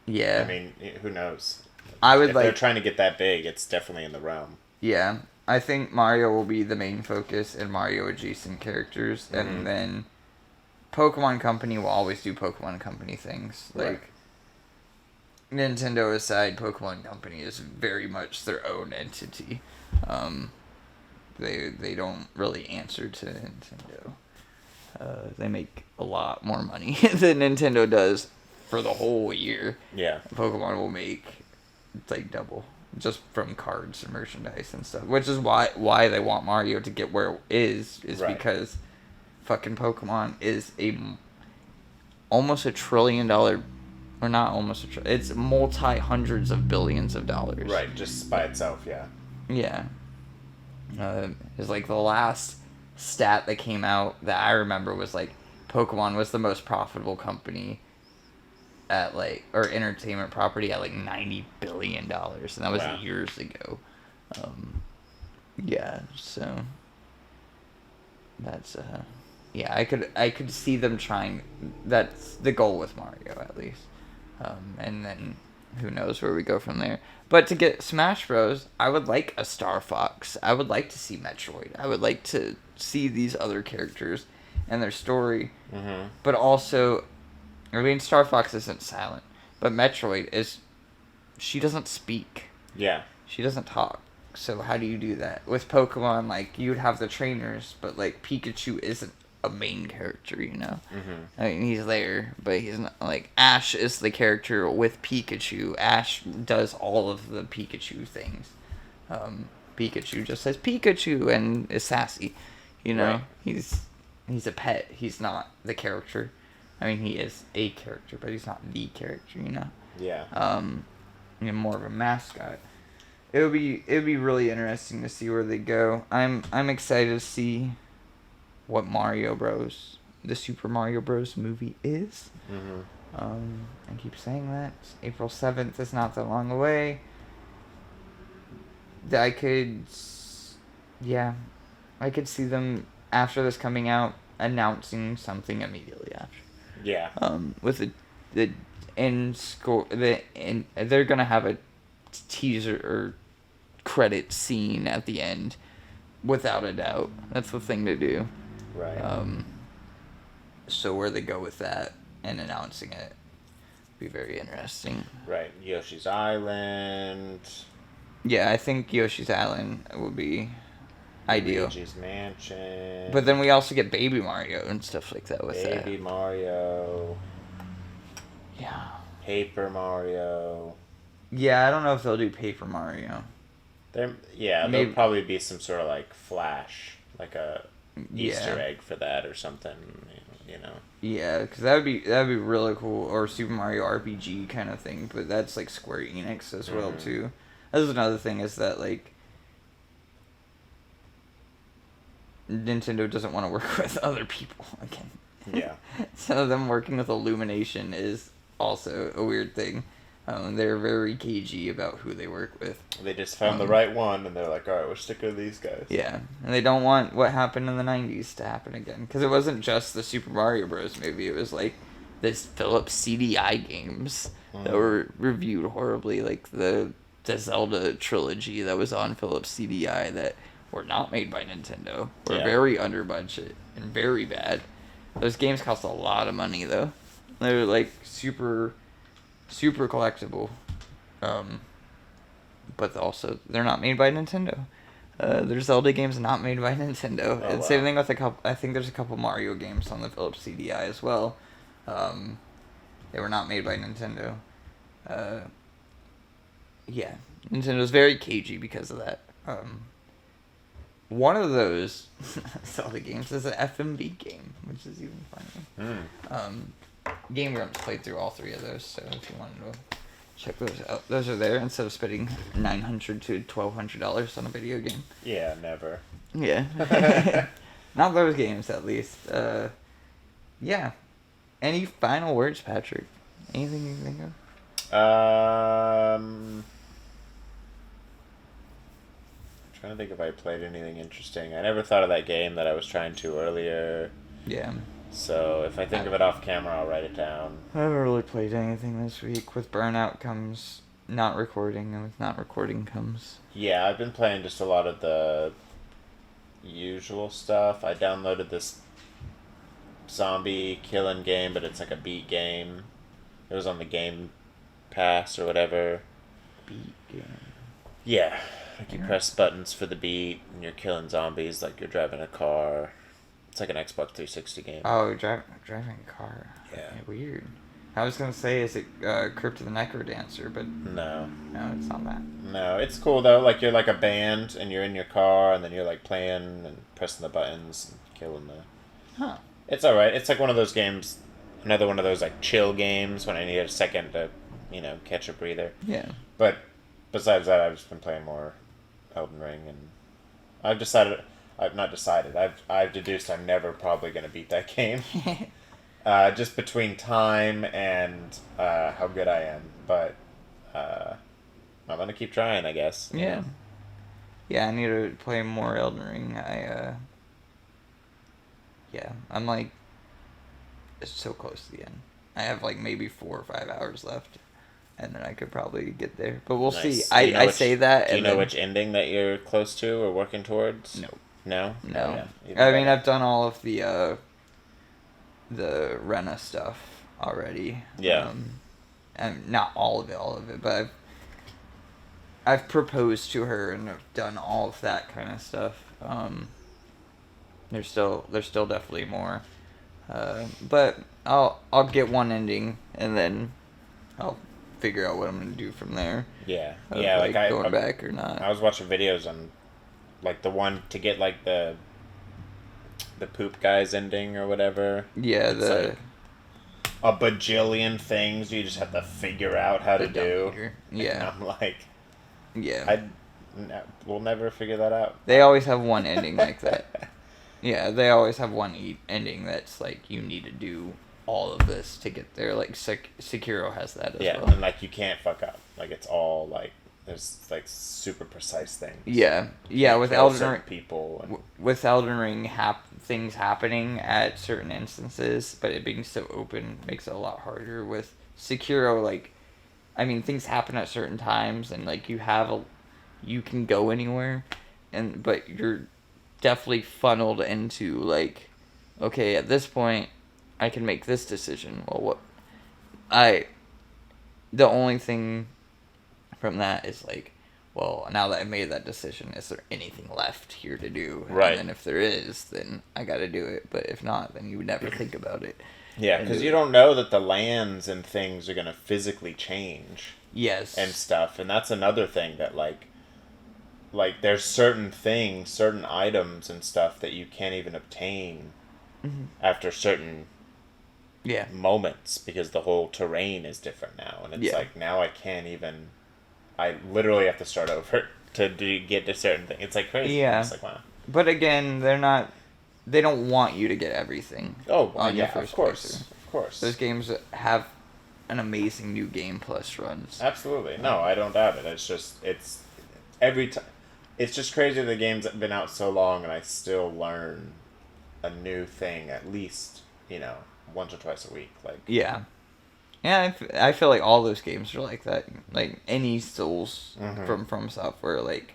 Yeah. I mean, who knows? If they're trying to get that big, it's definitely in the realm. Yeah. I think Mario will be the main focus and Mario-adjacent characters, and then Pokemon Company will always do Pokemon Company things. Like, Nintendo aside, Pokemon Company is very much their own entity. They don't really answer to Nintendo. They make a lot more money than Nintendo does for the whole year. Yeah. Pokemon will make like double just from cards and merchandise and stuff, which is why they want Mario to get where it is because fucking Pokemon is almost $1 trillion, or not almost it's multi-hundreds of billions of dollars. Right, just by itself, yeah. Yeah. It's like the last stat that came out that I remember was like Pokemon was the most profitable company at or entertainment property at $90 billion, and that was years ago. Yeah, so that's I could see them trying. That's the goal with Mario, at least, and then who knows where we go from there. But to get Smash Bros, I would like a Star Fox. I would like to see Metroid. I would like to see these other characters and their story. Mm-hmm. But also, I mean, Star Fox isn't silent, but Metroid is. She doesn't speak. Yeah. She doesn't talk. So how do you do that? With Pokemon, you'd have the trainers, but Pikachu isn't a main character, Mm-hmm. I mean, he's there, but he's not, Ash is the character with Pikachu. Ash does all of the Pikachu things. Pikachu just says Pikachu and is sassy, Right. He's a pet. He's not the character. I mean, he is a character, but he's not the character, Yeah. More of a mascot. It would be really interesting to see where they go. I'm excited to see what Mario Bros. The Super Mario Bros. Movie is. Mm-hmm. I keep saying that. April 7th is not that long away. I could see them, after this coming out, announcing something immediately after. Yeah. With the end score, they're gonna have a teaser or credit scene at the end, without a doubt. That's the thing to do. Right. So where they go with that and announcing it be very interesting. Right. Yoshi's Island. Yeah, I think Yoshi's Island will be ideal. Luigi's Mansion. But then we also get Baby Mario and stuff like that with that. Baby Mario. Yeah. Paper Mario. Yeah, I don't know if they'll do Paper Mario. There'll probably be some sort of like flash, like a Easter egg for that or something, you know. Yeah, because that'd be really cool, or Super Mario RPG kind of thing. But that's like Square Enix as well too. That's another thing is that like Nintendo doesn't want to work with other people again. Yeah. So them working with Illumination is also a weird thing. They're very cagey about who they work with. They just found the right one, and they're like, all right, we'll stick with these guys. Yeah, and they don't want what happened in the 90s to happen again. Because it wasn't just the Super Mario Bros. Movie. It was like this Philips CDI games that were reviewed horribly. Like the Zelda trilogy that was on Philips CDI that were not made by Nintendo. Were very under budget and very bad. Those games cost a lot of money, though. They're like super collectible, but also they're not made by Nintendo. There's Zelda games not made by Nintendo. And same thing with a couple. I think there's a couple Mario games on the Philips CDI as well. They were not made by Nintendo. Yeah, Nintendo's very cagey because of that. One of those Zelda games is an FMV game, which is even funnier. Game Grumps played through all three of those, so if you wanted to check those out, those are there instead of spending $900 to $1,200 on a video game. Yeah, never. Yeah. Not those games, at least. Yeah. Any final words, Patrick? Anything you can think of? I'm trying to think if I played anything interesting. I never thought of that game that I was trying to earlier. Yeah. So if I think of it off camera, I'll write it down. I haven't really played anything this week. With burnout comes not recording, and with not recording comes... Yeah, I've been playing just a lot of the usual stuff. I downloaded this zombie killing game, but it's like a beat game. It was on the Game Pass or whatever. Beat game? Yeah. Like you press buttons for the beat, and you're killing zombies like you're driving a car. It's like an Xbox 360 game. Oh, driving a car. Yeah. Weird. I was gonna say, is it Crypt of the Necrodancer, but... No, it's not that. No, it's cool though. Like you're like a band, and you're in your car, and then you're like playing and pressing the buttons and killing the... Huh. It's alright. It's like one of those games, another one of those like chill games when I need a second to, catch a breather. Yeah. But besides that, I've just been playing more Elden Ring, and I've deduced I'm never probably going to beat that game. Just between time and how good I am. But I'm going to keep trying, I guess. Yeah. Yeah, I need to play more Elden Ring. I'm like, it's so close to the end. I have like maybe 4 or 5 hours left. And then I could probably get there. But we'll see. I say that. Do you know which ending that you're close to or working towards? No. No? No. I mean, I've done all of the Rena stuff already. Yeah. And not all of it, but I've proposed to her and I've done all of that kind of stuff. There's still definitely more. But I'll get one ending and then I'll figure out what I'm gonna do from there. Yeah. Like going back or not. I was watching videos on like the one to get like the poop guy's ending or whatever. Yeah, it's like a bajillion things you just have to figure out how to do. Yeah. And I'm like, yeah. We'll never figure that out. They always have one ending like that. Yeah, they always have one ending that's like you need to do all of this to get there. Like Sekiro has that as well. Yeah, and like you can't fuck up. Like it's all like there's like super precise things. Yeah, with Elden Ring, people with Elden Ring, things happening at certain instances, but it being so open makes it a lot harder. With Sekiro, like, I mean, things happen at certain times, and like you can go anywhere, but you're definitely funneled into like, okay, at this point, I can make this decision. Well, the only thing from that is like, well, now that I made that decision, is there anything left here to do? Right. And then if there is, then I got to do it. But if not, then you would never think about it. Yeah, because you don't know that the lands and things are going to physically change. Yes. And stuff. And that's another thing that, like there's certain things, certain items and stuff that you can't even obtain after certain moments, because the whole terrain is different now. And it's like, now I can't even... I literally have to start over to get to certain things. It's like crazy. Yeah. It's like, wow. But again, they don't want you to get everything. Oh, on your first of course. playthrough. Of course. Those games have an amazing new game plus runs. Absolutely. No, I don't doubt it. It's just, every time... It's just crazy the game's been out so long and I still learn a new thing at least, once or twice a week. Like, yeah. Yeah, I feel like all those games are like that. Like, any Souls from Software, like,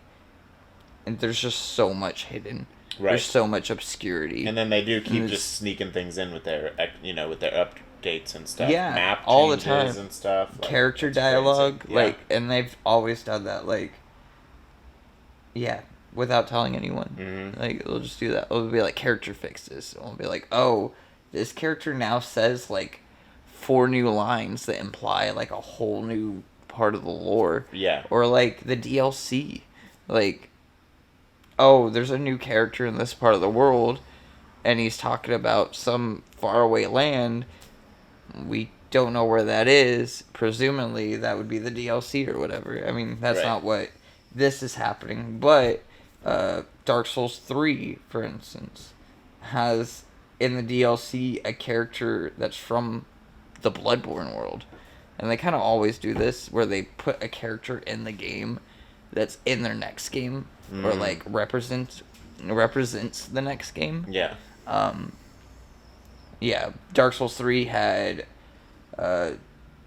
and there's just so much hidden. Right. There's so much obscurity. And then they do keep just sneaking things in with their, with their updates and stuff. Yeah, Map all the changes time. And stuff. Like, character dialogue, crazy. and they've always done that, without telling anyone. Like, they'll just do that. It'll be like character fixes. It'll be like, oh, this character now says, 4 new lines that imply, a whole new part of the lore. Yeah. Or, the DLC. Oh, there's a new character in this part of the world, and he's talking about some faraway land. We don't know where that is. Presumably, that would be the DLC or whatever. I mean, that's not what this is happening. But Dark Souls 3, for instance, has in the DLC a character that's from the Bloodborne world. And they kind of always do this, where they put a character in the game that's in their next game, or represents the next game. Yeah. Yeah, Dark Souls 3 had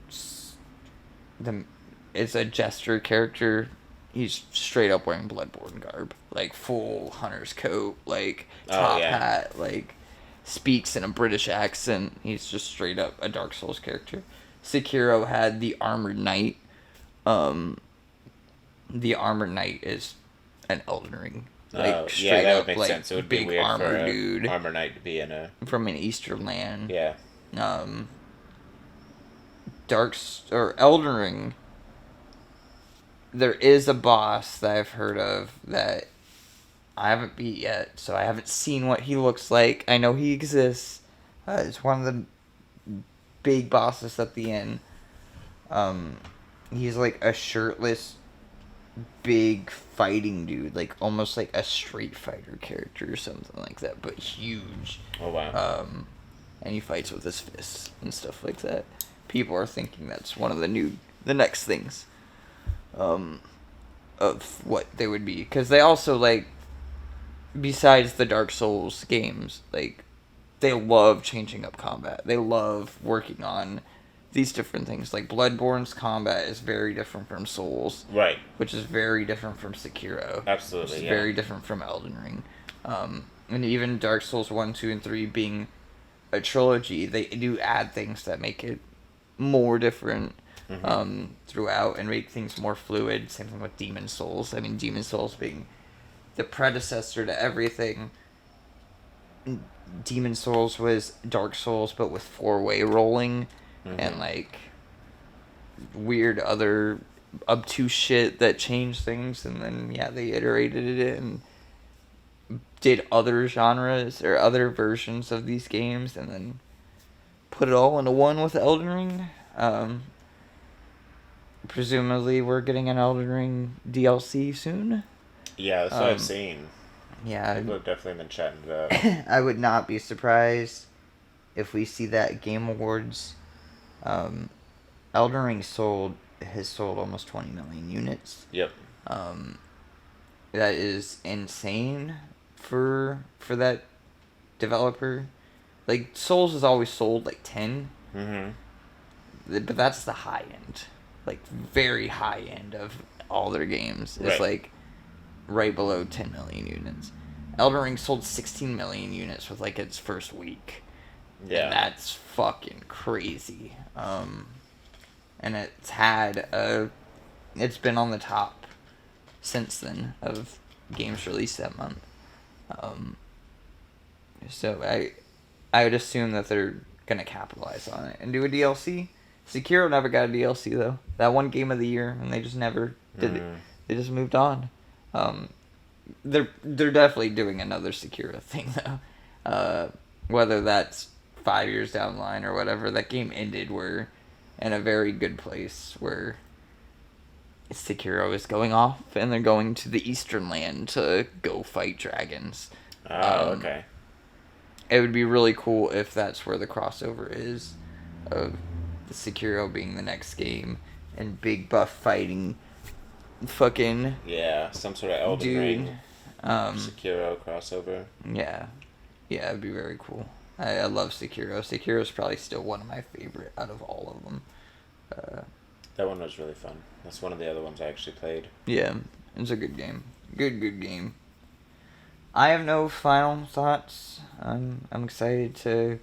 it's a jester character. He's straight up wearing Bloodborne garb, full hunter's coat, top hat, speaks in a British accent. He's just straight up a Dark Souls character. Sekiro had the Armored Knight. The Armored Knight is an Elden Ring. Straight that up, would make sense. It would big be weird armor for a dude Armored Knight to be in a... from an Eastern land. Yeah. Elden Ring, there is a boss that I've heard of that I haven't beat yet, so I haven't seen what he looks like. I know he exists. It's one of the big bosses at the end. He's a shirtless, big fighting dude, almost like a Street Fighter character or something like that, but huge. Oh, wow. And he fights with his fists and stuff like that. People are thinking that's one of the next things of what they would be, because they also besides the Dark Souls games, they love changing up combat. They love working on these different things. Bloodborne's combat is very different from Souls, right? Which is very different from Sekiro. Absolutely, which is very different from Elden Ring. And even Dark Souls 1, 2, and 3 being a trilogy, they do add things that make it more different throughout and make things more fluid. Same thing with Demon Souls. I mean, Demon Souls being the predecessor to everything. Demon Souls was Dark Souls, but with 4-way rolling and weird other obtuse shit that changed things, and then they iterated it and did other genres or other versions of these games, and then put it all into one with Elden Ring. Presumably, we're getting an Elden Ring DLC soon. Yeah, that's what I've seen. Yeah, people have definitely been chatting it up. I would not be surprised if we see that Game Awards. Elden Ring has sold almost 20 million units. Yep. That is insane for that developer. Souls has always sold 10. But that's the high end. Very high end of all their games. It's right below 10 million units. Elden Ring sold 16 million units with its first week. Yeah. And that's fucking crazy. And it's been on the top since then of games released that month. So I would assume that they're gonna capitalize on it and do a DLC. Sekiro never got a DLC though. That one game of the year, and they just never did it. They just moved on. They're definitely doing another Sekiro thing though. Whether that's 5 years down the line or whatever, that game ended. We're in a very good place where Sekiro is going off, and they're going to the Eastern Land to go fight dragons. Okay. It would be really cool if that's where the crossover is, of the Sekiro being the next game, and Big Buff fighting fucking... Yeah, some sort of Elden Ring Sekiro crossover. Yeah. Yeah, it'd be very cool. I love Sekiro. Sekiro's probably still one of my favorite out of all of them. That one was really fun. That's one of the other ones I actually played. Yeah, it's a good game. Good game. I have no final thoughts. I'm excited to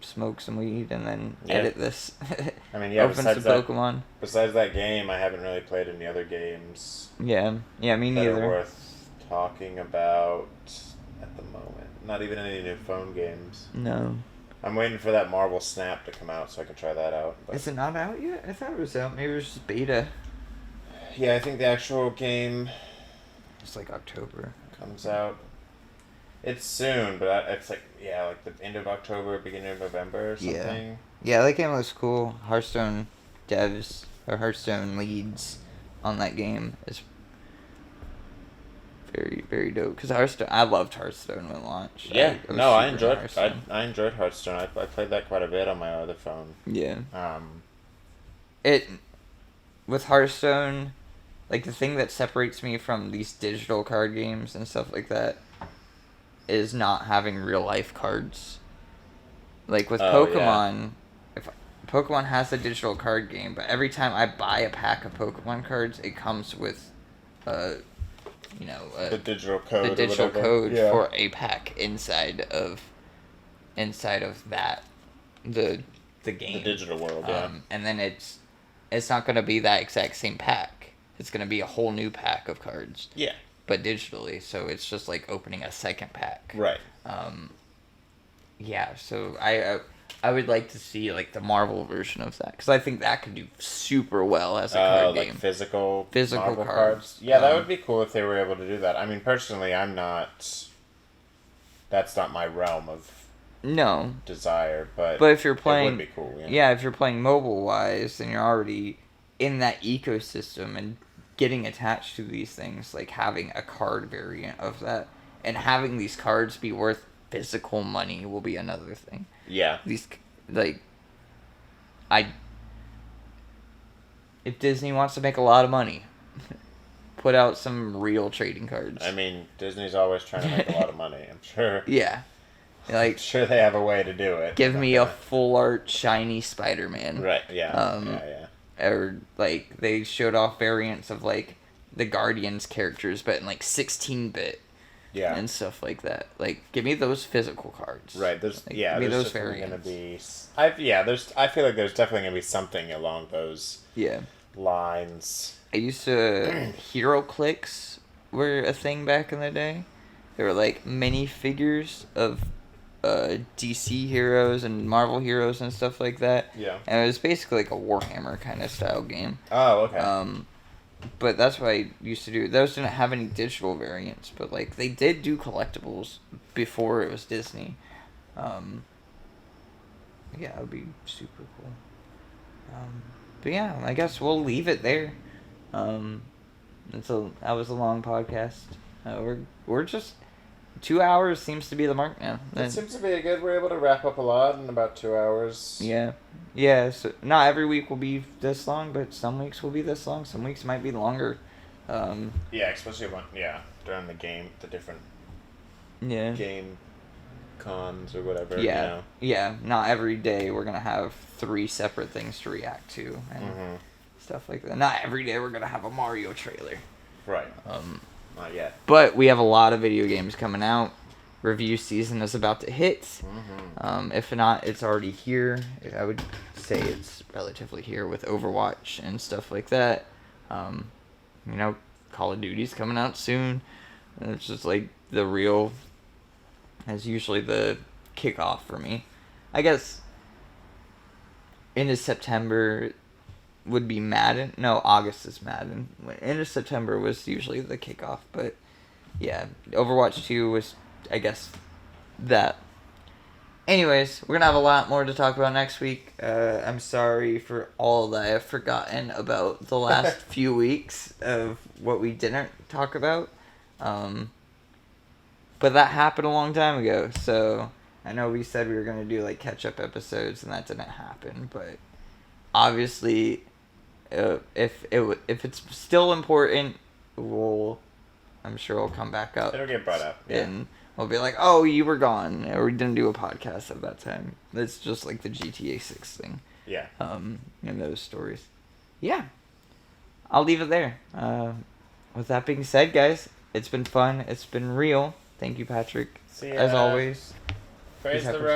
smoke some weed and then edit this. I mean, yeah. Open some Pokemon. Besides that game, I haven't really played any other games. Yeah, me neither. That are worth talking about at the moment. Not even any new phone games. No. I'm waiting for that Marvel Snap to come out so I can try that out. But... Is it not out yet? I thought it was out. Maybe it was just beta. Yeah, I think the actual game... It's like October. Comes out. It's soon, but it's like the end of October, beginning of November or something. Yeah, that game looks cool. Hearthstone devs, or Hearthstone leads on that game is very, very dope. Because Hearthstone, I loved Hearthstone when it launched. Yeah, I enjoyed Hearthstone. I enjoyed Hearthstone. I played that quite a bit on my other phone. Yeah. With Hearthstone, like, the thing that separates me from these digital card games and stuff like that is not having real life cards. Like with Pokemon, if Pokemon has a digital card game, but every time I buy a pack of Pokemon cards, it comes with the digital code. The digital code for a pack inside of that the game. The digital world, yeah. And then it's not going to be that exact same pack. It's going to be a whole new pack of cards. Yeah. But digitally, so it's just like opening a second pack. Right. Yeah, so I would like to see like the Marvel version of that, because I think that could do super well as a card game. Like physical Marvel cards. Yeah, that would be cool if they were able to do that. I mean, personally, I'm not. That's not my realm of. No. Desire, but if you're playing, it would be cool. Yeah, if you're playing mobile wise, then you're already in that ecosystem and getting attached to these things, like having a card variant of that, and having these cards be worth physical money will be another thing. Yeah. These, like, if Disney wants to make a lot of money, put out some real trading cards. I mean, Disney's always trying to make a lot of money, I'm sure. Yeah. Like, I'm sure they have a way to do it. Give me a full art shiny Spider-Man. Right, yeah. Or, like, they showed off variants of, like, the Guardians characters, but in, like, 16-bit. Yeah. And stuff like that. Like, give me those physical cards. Right, there's give me those variants. variants. I feel like there's definitely going to be something along those lines. I used to... Hero Clicks were a thing back in the day. They were, like, mini figures of DC heroes and Marvel heroes and stuff like that. Yeah. And it was basically like a Warhammer kind of style game. Oh, okay. But that's what I used to do. Those didn't have any digital variants, but like they did do collectibles before it was Disney. Yeah, it would be super cool. But yeah, I guess we'll leave it there. That was a long podcast. We're just 2 hours seems to be the mark now. It seems to be we're able to wrap up a lot in about 2 hours. Yeah, so not every week will be this long, but some weeks will be this long. Some weeks might be longer. Yeah, especially during the different game cons or whatever. Yeah, not every day we're going to have 3 separate things to react to and stuff like that. Not every day we're going to have a Mario trailer. Right. Not yet. But we have a lot of video games coming out. Review season is about to hit. If not, it's already here. I would say it's relatively here with Overwatch and stuff like that. Call of Duty's coming out soon. And it's just like the real, as usually the kickoff for me. I guess into September would be Madden. No, August is Madden. Into September was usually the kickoff. But yeah, Overwatch 2 was, I guess, that. Anyways, we're gonna have a lot more to talk about next week. I'm sorry for all that I've forgotten about the last few weeks of what we didn't talk about. But that happened a long time ago, so I know we said we were gonna do like catch-up episodes, and that didn't happen. But obviously, if it's still important, I'm sure it'll come back up. It'll get brought up. Yeah. And we'll be like, oh, you were gone, or we didn't do a podcast at that time. It's just like the GTA 6 thing. Yeah. And those stories. Yeah. I'll leave it there. With that being said, guys, it's been fun. It's been real. Thank you, Patrick. See ya. As always. Praise the Rock.